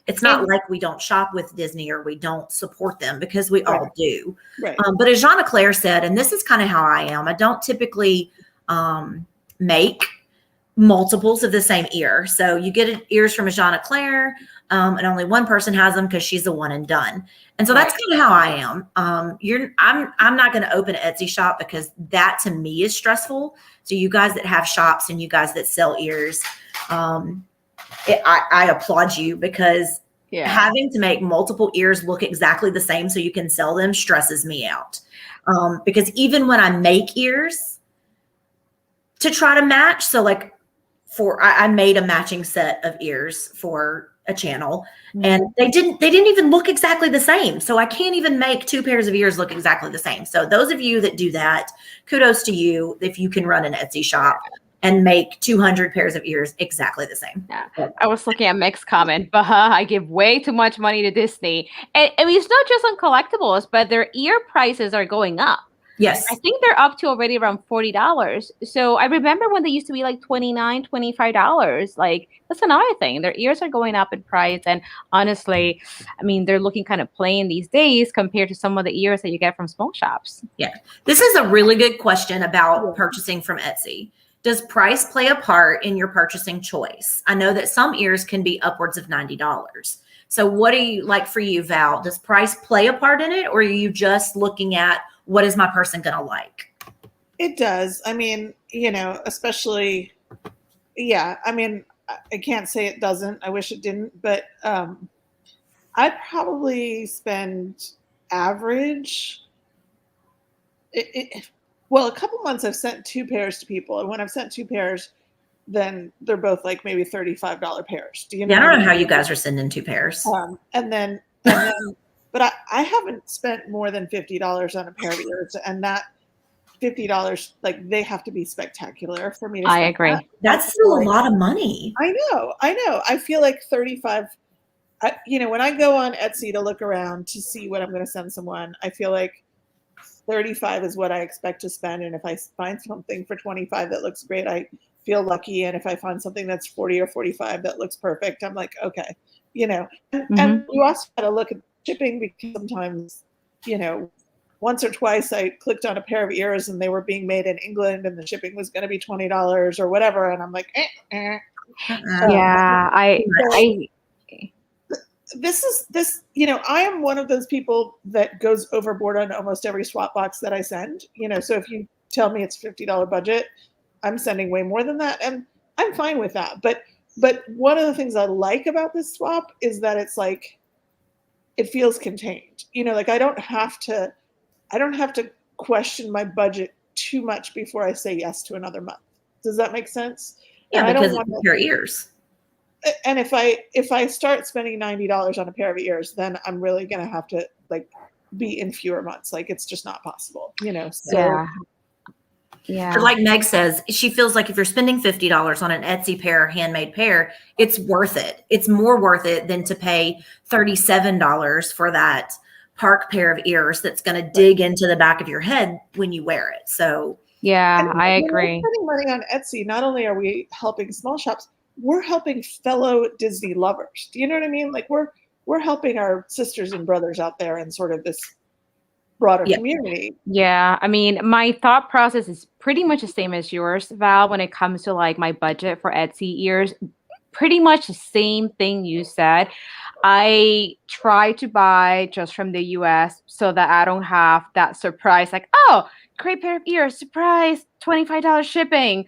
it's not And- like we don't shop with Disney or we don't support them, because we all Right. do. Right. But as Jean Claire said, and this is kind of how I am, I don't typically make multiples of the same ear. So you get ears from a Jean Claire, and only one person has them because she's the one and done. And so that's kind of how I am. I'm not going to open an Etsy shop because that to me is stressful. So you guys that have shops and you guys that sell ears, I applaud you, because having to make multiple ears look exactly the same so you can sell them stresses me out. Because even when I make ears to try to match, so like I made a matching set of ears for a channel, and they didn't even look exactly the same. So I can't even make 2 pairs of ears look exactly the same. So those of you that do that, kudos to you if you can run an Etsy shop and make 200 pairs of ears exactly the same. Yeah. I was looking at Meg's comment, but I give way too much money to Disney. And I mean, it's not just on collectibles, but their ear prices are going up. Yes. I think they're up to already around $40. So I remember when they used to be like $29, $25. Like, that's another thing. Their ears are going up in price. And honestly, I mean, they're looking kind of plain these days compared to some of the ears that you get from small shops. Yeah. This is a really good question about purchasing from Etsy. Does price play a part in your purchasing choice? I know that some ears can be upwards of $90. So what do you like for you, Val? Does price play a part in it, or are you just looking at what is my person going to like? It does. I mean, especially, I mean, I can't say it doesn't. I wish it didn't, but I probably spend average. Well, a couple months I've sent 2 pairs to people, and when I've sent 2 pairs, then they're both like maybe $35 pairs. Do you know? Yeah, I don't know how you guys are sending 2 pairs. And then, but I haven't spent more than $50 on a pair of ears, and that $50, like, they have to be spectacular for me to. I agree. That's still a lot of money. I know. I feel like 35. When I go on Etsy to look around to see what I'm going to send someone, I feel like 35 is what I expect to spend. And if I find something for 25 that looks great, I feel lucky. And if I find something that's 40 or 45 that looks perfect, I'm like, okay, and you also got to look at shipping, because sometimes, once or twice I clicked on a pair of ears and they were being made in England and the shipping was going to be $20 or whatever. And I'm like, Yeah, I am one of those people that goes overboard on almost every swap box that I send, so if you tell me it's $50 budget, I'm sending way more than that. And I'm fine with that. But one of the things I like about this swap is that it's like, it feels contained, like I don't have to question my budget too much before I say yes to another month. Does that make sense? Yeah, because it's your ears. And if I start spending $90 on a pair of ears, then I'm really going to have to be in fewer months. Like, it's just not possible, so. Yeah. Like Meg says, she feels like if you're spending $50 on an Etsy pair, handmade pair, it's worth it. It's more worth it than to pay $37 for that park pair of ears that's going to dig into the back of your head when you wear it. So yeah, I agree. When we're spending money on Etsy, not only are we helping small shops, we're helping fellow Disney lovers. Do you know what I mean? Like, we're helping our sisters and brothers out there in sort of this broader community. Yeah, I mean, my thought process is pretty much the same as yours, Val, when it comes to like my budget for Etsy ears. Pretty much the same thing you said. I try to buy just from the US so that I don't have that surprise, like, oh, great pair of ears, surprise, $25 shipping.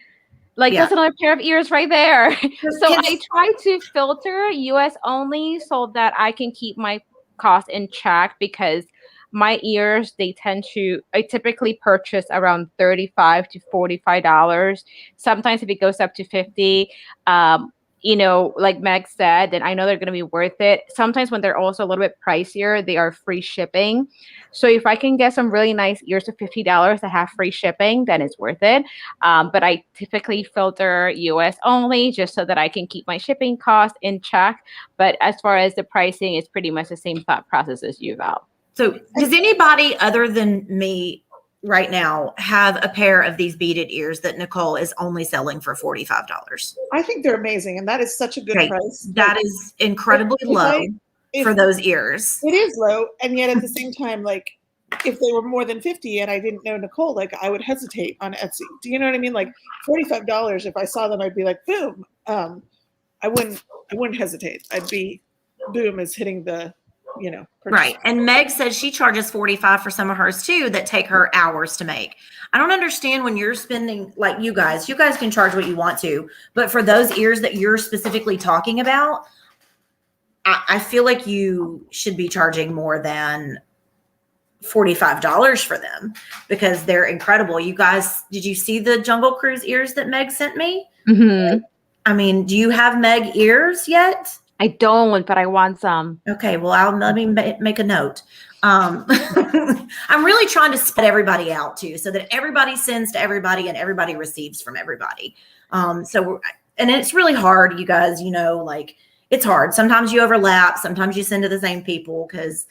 Like, that's another pair of ears right there. So I try to filter US only so that I can keep my cost in check, because my ears, I typically purchase around $35 to $45. Sometimes if it goes up to $50, like Meg said, then I know they're going to be worth it. Sometimes when they're also a little bit pricier, they are free shipping. So if I can get some really nice ears for $50 that have free shipping, then it's worth it. But I typically filter US only just so that I can keep my shipping cost in check. But as far as the pricing, it's pretty much the same thought process as you, Val. So does anybody other than me right now have a pair of these beaded ears that Nicole is only selling for $45? I think they're amazing, and that is such a good Okay. price. That is incredibly low for those ears. It is low, and yet at the same time, like if they were more than 50 and I didn't know Nicole, like I would hesitate on Etsy. Do you know what I mean? Like $45, if I saw them, I'd be like, boom. I wouldn't hesitate. I'd be boom is hitting the, purchase. Right. And Meg said she charges $45 for some of hers too that take her hours to make. I don't understand when you're spending, like you guys can charge what you want to, but for those ears that you're specifically talking about, I feel like you should be charging more than $45 for them because they're incredible. You guys, did you see the Jungle Cruise ears that Meg sent me? Mm-hmm. I mean, do you have Meg ears yet? I don't, but I want some. Okay, well, let me make a note. I'm really trying to spread everybody out too, so that everybody sends to everybody and everybody receives from everybody. And it's really hard, you guys. Like it's hard. Sometimes you overlap. Sometimes you send to the same people because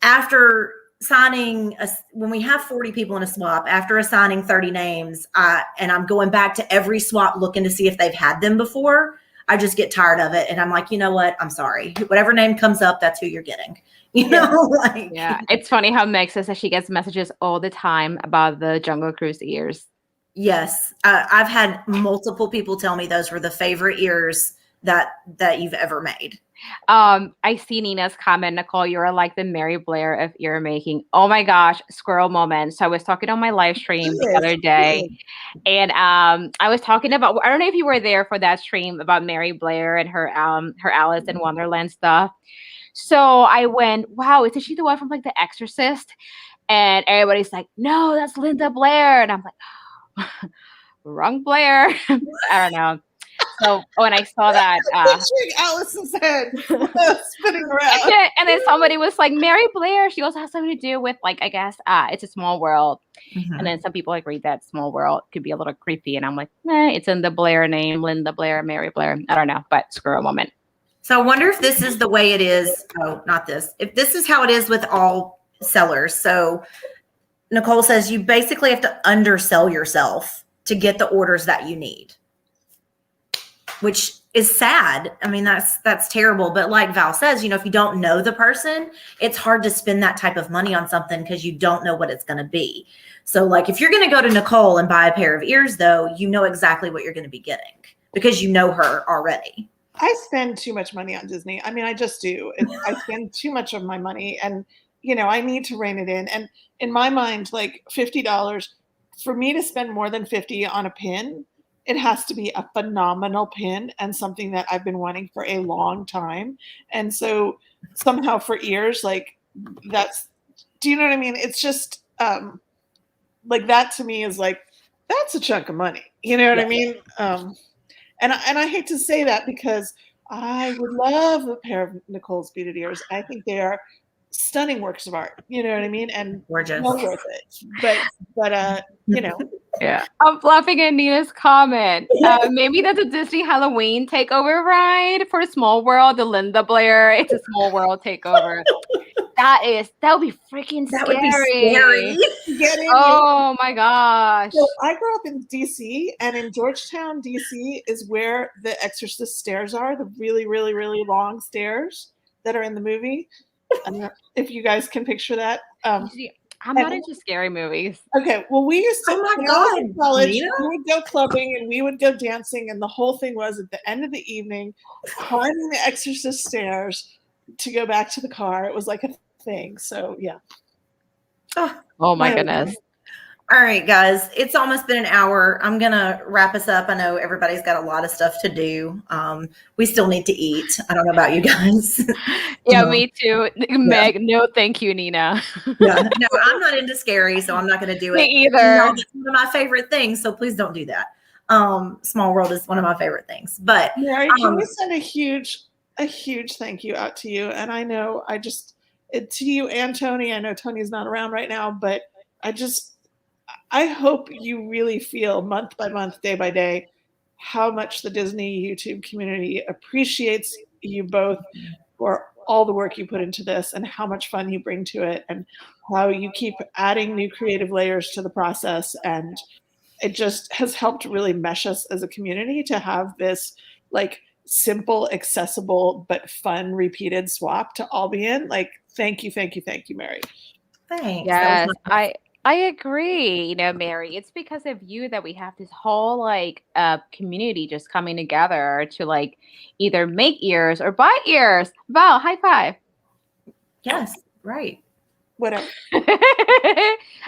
after signing, when we have 40 people in a swap, after assigning 30 names, and I'm going back to every swap looking to see if they've had them before. I just get tired of it. And I'm like, you know what? I'm sorry. Whatever name comes up, that's who you're getting. Yeah. It's funny how Meg says that she gets messages all the time about the Jungle Cruise ears. Yes. I've had multiple people tell me those were the favorite ears that you've ever made. I see Nina's comment, Nicole, you're like the Mary Blair of ear making. Oh my gosh, squirrel moment. So I was talking on my live stream the other day, and I was talking about, I don't know if you were there for that stream about Mary Blair and her Alice in Wonderland stuff. So I went, wow, isn't she the one from like The Exorcist? And everybody's like, no, that's Linda Blair. And I'm like, wrong Blair. I don't know. So when I saw that, picturing Allison's head spinning around, and then somebody was like, Mary Blair. She also has something to do with, like, I guess it's a small world. Mm-hmm. And then some people like read that small world could be a little creepy, and I'm like, it's in the Blair name, Linda Blair, Mary Blair. I don't know, but screw a moment. So I wonder if this is the way it is. Oh, not this. If this is how it is with all sellers. So Nicole says you basically have to undersell yourself to get the orders that you need, which is sad. I mean, that's terrible. But like Val says, if you don't know the person, it's hard to spend that type of money on something because you don't know what it's going to be. So like if you're going to go to Nicole and buy a pair of ears, though, you know exactly what you're going to be getting because you know her already. I spend too much money on Disney. I mean, I just do. I spend too much of my money, and I need to rein it in. And in my mind, like $50 for me to spend more than $50 on a pin, it has to be a phenomenal pin and something that I've been wanting for a long time. And so somehow for ears, like do you know what I mean? It's just like that to me is like, that's a chunk of money. You know what I mean? And I hate to say that because I would love a pair of Nicole's beaded ears. I think they are stunning works of art. You know what I mean? And gorgeous. Well worth it. But Yeah. I'm laughing at Nina's comment. Maybe that's a Disney Halloween takeover ride for Small World, the Linda Blair. It's a Small World takeover. That would be freaking scary. That would be scary. Oh my gosh. So I grew up in DC, and in Georgetown, DC is where the Exorcist stairs are, the really, really, really long stairs that are in the movie. I don't know if you guys can picture that. I'm not into scary movies. Okay, well, we used to, oh my God, in college, Nina? we would go clubbing and we would go dancing, and the whole thing was at the end of the evening, climbing the Exorcist stairs to go back to the car. It was like a thing. So yeah. Oh my goodness. All right, guys, it's almost been an hour. I'm going to wrap us up. I know everybody's got a lot of stuff to do. We still need to eat. I don't know about you guys. Yeah, me too. Meg, no, thank you, Nina. No, I'm not into scary, so I'm not going to do it. Me either. It's one of my favorite things, so please don't do that. Small World is one of my favorite things. But Mary, can we send a huge thank you out to you? And I know to you and Tony. I know Tony's not around right now, but I hope you really feel month by month, day by day, how much the Disney YouTube community appreciates you both for all the work you put into this and how much fun you bring to it and how you keep adding new creative layers to the process. And it just has helped really mesh us as a community to have this like simple, accessible, but fun repeated swap to all be in. Like, thank you, Mary. Thanks. Yes, I agree. You know, Mary, it's because of you that we have this whole like community just coming together to like either make ears or buy ears. Val, high five. Yes, right. Whatever.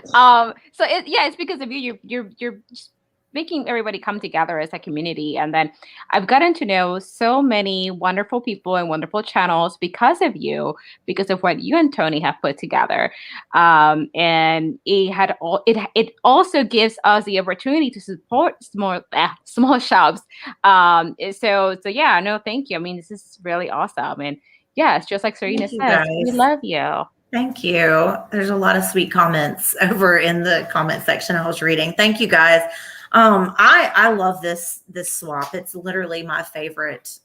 So it's because of you. You're just making everybody come together as a community. And then I've gotten to know so many wonderful people and wonderful channels because of you, because of what you and Tony have put together. And it also gives us the opportunity to support small shops. So yeah, no, thank you. I mean, this is really awesome. And yeah, it's just like Serena says, we love you. Thank you. There's a lot of sweet comments over in the comment section I was reading. Thank you guys. I love this swap. It's literally my favorite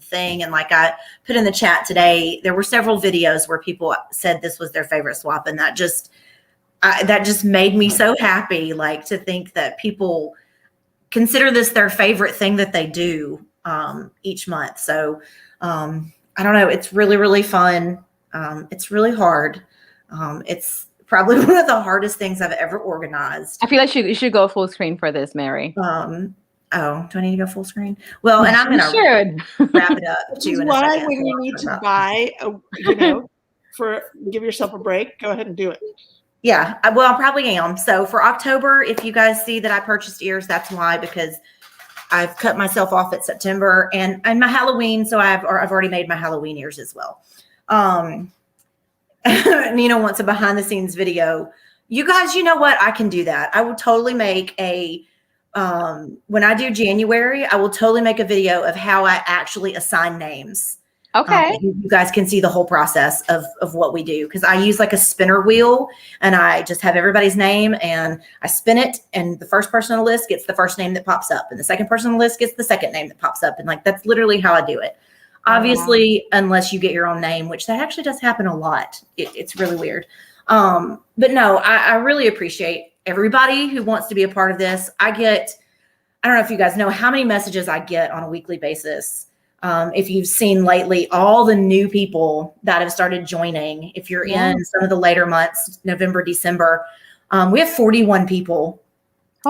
thing. And like I put in the chat today, there were several videos where people said this was their favorite swap, and that just made me so happy. Like to think that people consider this their favorite thing that they do each month. So I don't know. It's really, really fun. It's really hard. It's probably one of the hardest things I've ever organized. I feel like you should go full screen for this, Mary. Oh, do I need to go full screen? Well, and I'm going to wrap it up too. This is why when you need to buy, give yourself a break, go ahead and do it. Yeah, well, I probably am. So for October, if you guys see that I purchased ears, that's why, because I've cut myself off at September and my Halloween. So I've already made my Halloween ears as well. Nina wants a behind the scenes video. You guys, you know what? I can do that. I will totally make when I do January, I will totally make a video of how I actually assign names. Okay. You guys can see the whole process of what we do. Cause I use like a spinner wheel and I just have everybody's name and I spin it. And the first person on the list gets the first name that pops up. And the second person on the list gets the second name that pops up. And like, that's literally how I do it. Obviously, unless you get your own name, which that actually does happen a lot. It's really weird. But no, I really appreciate everybody who wants to be a part of this. I don't know if you guys know how many messages I get on a weekly basis. If you've seen lately, all the new people that have started joining, if you're in some of the later months, November, December, we have 41 people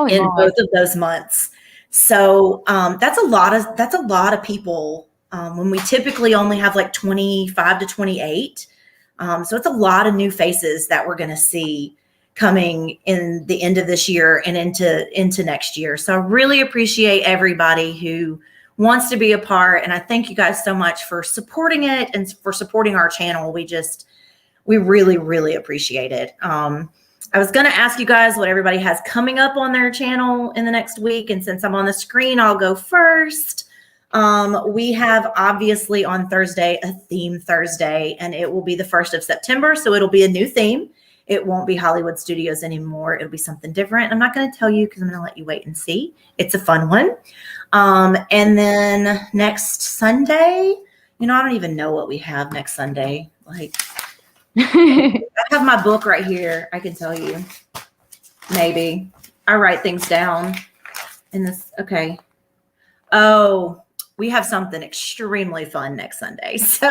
in both of those months. So that's a lot of people. When we typically only have like 25 to 28. So it's a lot of new faces that we're going to see coming in the end of this year and into next year. So I really appreciate everybody who wants to be a part. And I thank you guys so much for supporting it and for supporting our channel. We really, really appreciate it. I was going to ask you guys what everybody has coming up on their channel in the next week. And since I'm on the screen, I'll go first. We have obviously on Thursday, a theme Thursday, and it will be the 1st of September. So it'll be a new theme. It won't be Hollywood Studios anymore. It'll be something different. I'm not going to tell you because I'm going to let you wait and see. It's a fun one. And then next Sunday, I don't even know what we have next Sunday. Like I have my book right here. I can tell you. Maybe I write things down in this. Okay. Oh, we have something extremely fun next Sunday. So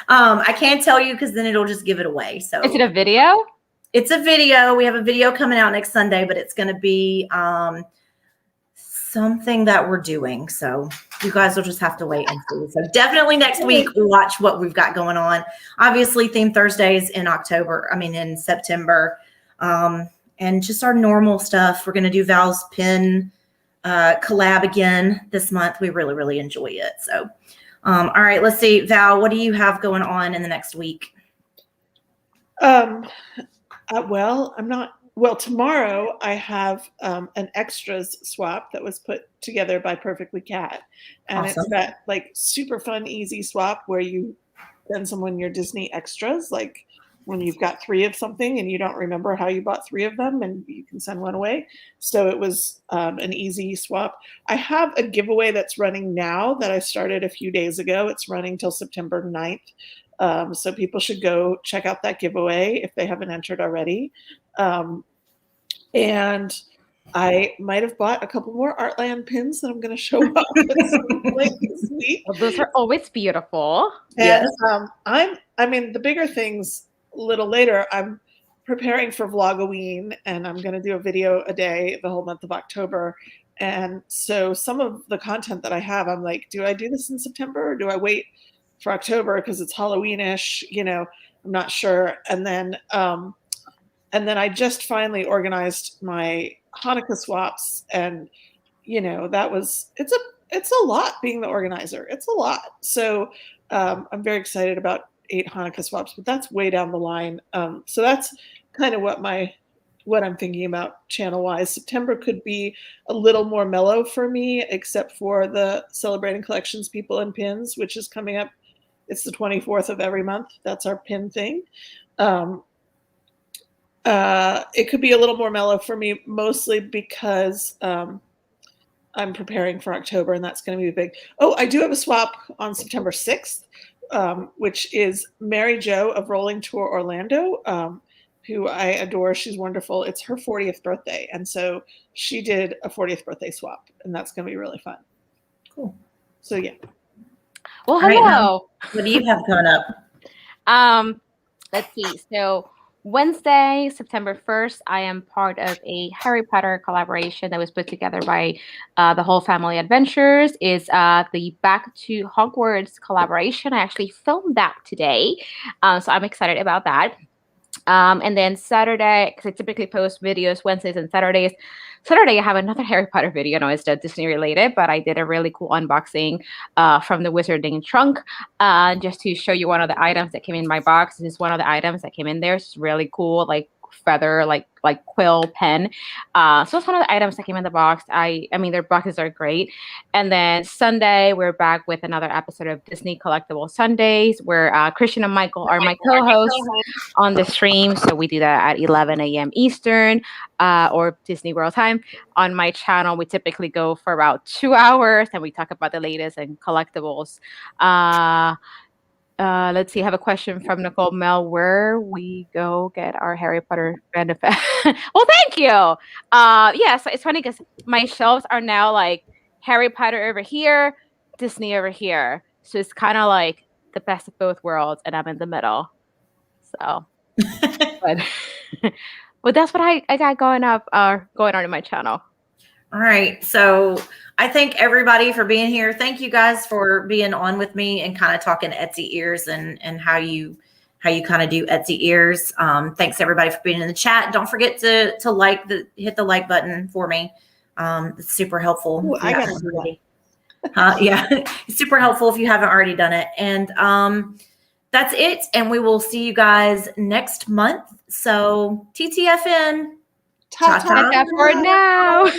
I can't tell you because then it'll just give it away. So is it a video? It's a video. We have a video coming out next Sunday, but it's going to be something that we're doing. So you guys will just have to wait and see. So definitely next week, we'll watch what we've got going on. Obviously, Theme Thursdays in September. And just our normal stuff. We're going to do Val's Pen collab again this month. We really, really enjoy it. So, all right, let's see. Val, what do you have going on in the next week? Well, I'm not well, tomorrow I have an extras swap that was put together by Perfectly Cat, and it's Awesome. that like super fun, easy swap where you send someone your Disney extras, like when you've got 3 of something and you don't remember how you bought 3 of them, and you can send one away. So it was an easy swap. I have a giveaway that's running now that I started a few days ago. It's running till September 9th. So people should go check out that giveaway if they haven't entered already. And I might have bought a couple more Artland pins that I'm going to show up at some point this week. Well, those are always beautiful. And I mean, the bigger things a little later, I'm preparing for Vlogoween, and I'm going to do a video a day the whole month of October. And so some of the content that I have, I'm like, do I do this in September, or do I wait for October because it's Halloweenish? You know, I'm not sure. And then I just finally organized my Hanukkah swaps, and you know, it's a lot being the organizer. It's a lot. So I'm very excited about 8 Hanukkah swaps, but that's way down the line. So that's kind of what I'm thinking about channel wise. September could be a little more mellow for me, except for the Celebrating Collections People and Pins, which is coming up. It's the 24th of every month. That's our pin thing. It could be a little more mellow for me, mostly because I'm preparing for October, and that's going to be big. Oh, I do have a swap on September 6th, which is Mary Jo of Rolling Tour Orlando, who I adore. She's wonderful. It's her 40th birthday, and so she did a 40th birthday swap, and that's going to be really fun. Cool. So yeah. Well, All right, hello. what do you have coming up? Let's see. So Wednesday, September 1st, I am part of a Harry Potter collaboration that was put together by the Whole Family Adventures. Is the Back to Hogwarts collaboration. I actually filmed that today, so I'm excited about that. And then Saturday, because I typically post videos Wednesdays and Saturdays. Saturday, I have another Harry Potter video. No, it's Disney related, but I did a really cool unboxing from the Wizarding Trunk just to show you one of the items that came in my box. This is one of the items that came in there. It's really cool, like feather, like quill pen. So it's one of the items that came in the box. I mean, their boxes are great. And then Sunday, we're back with another episode of Disney Collectible Sundays, where Christian and Michael are my co-hosts on the stream. So we do that at 11 a.m. Eastern or Disney World time. On my channel, we typically go for about 2 hours, and we talk about the latest in collectibles. Let's see. I have a question from Nicole Mel. Where we go get our Harry Potter benefit? Well, thank you. Yeah, so it's funny because my shelves are now like Harry Potter over here, Disney over here. So it's kind of like the best of both worlds, and I'm in the middle. So, but that's what I got going on in my channel. All right. So I thank everybody for being here. Thank you guys for being on with me and kind of talking Etsy ears and how you kind of do Etsy ears. Thanks everybody for being in the chat. Don't forget to hit the like button for me. It's super helpful. Ooh, I gotta do that. Yeah, it's super helpful if you haven't already done it. And that's it. And we will see you guys next month. So TTFN. Ta-ta. For now.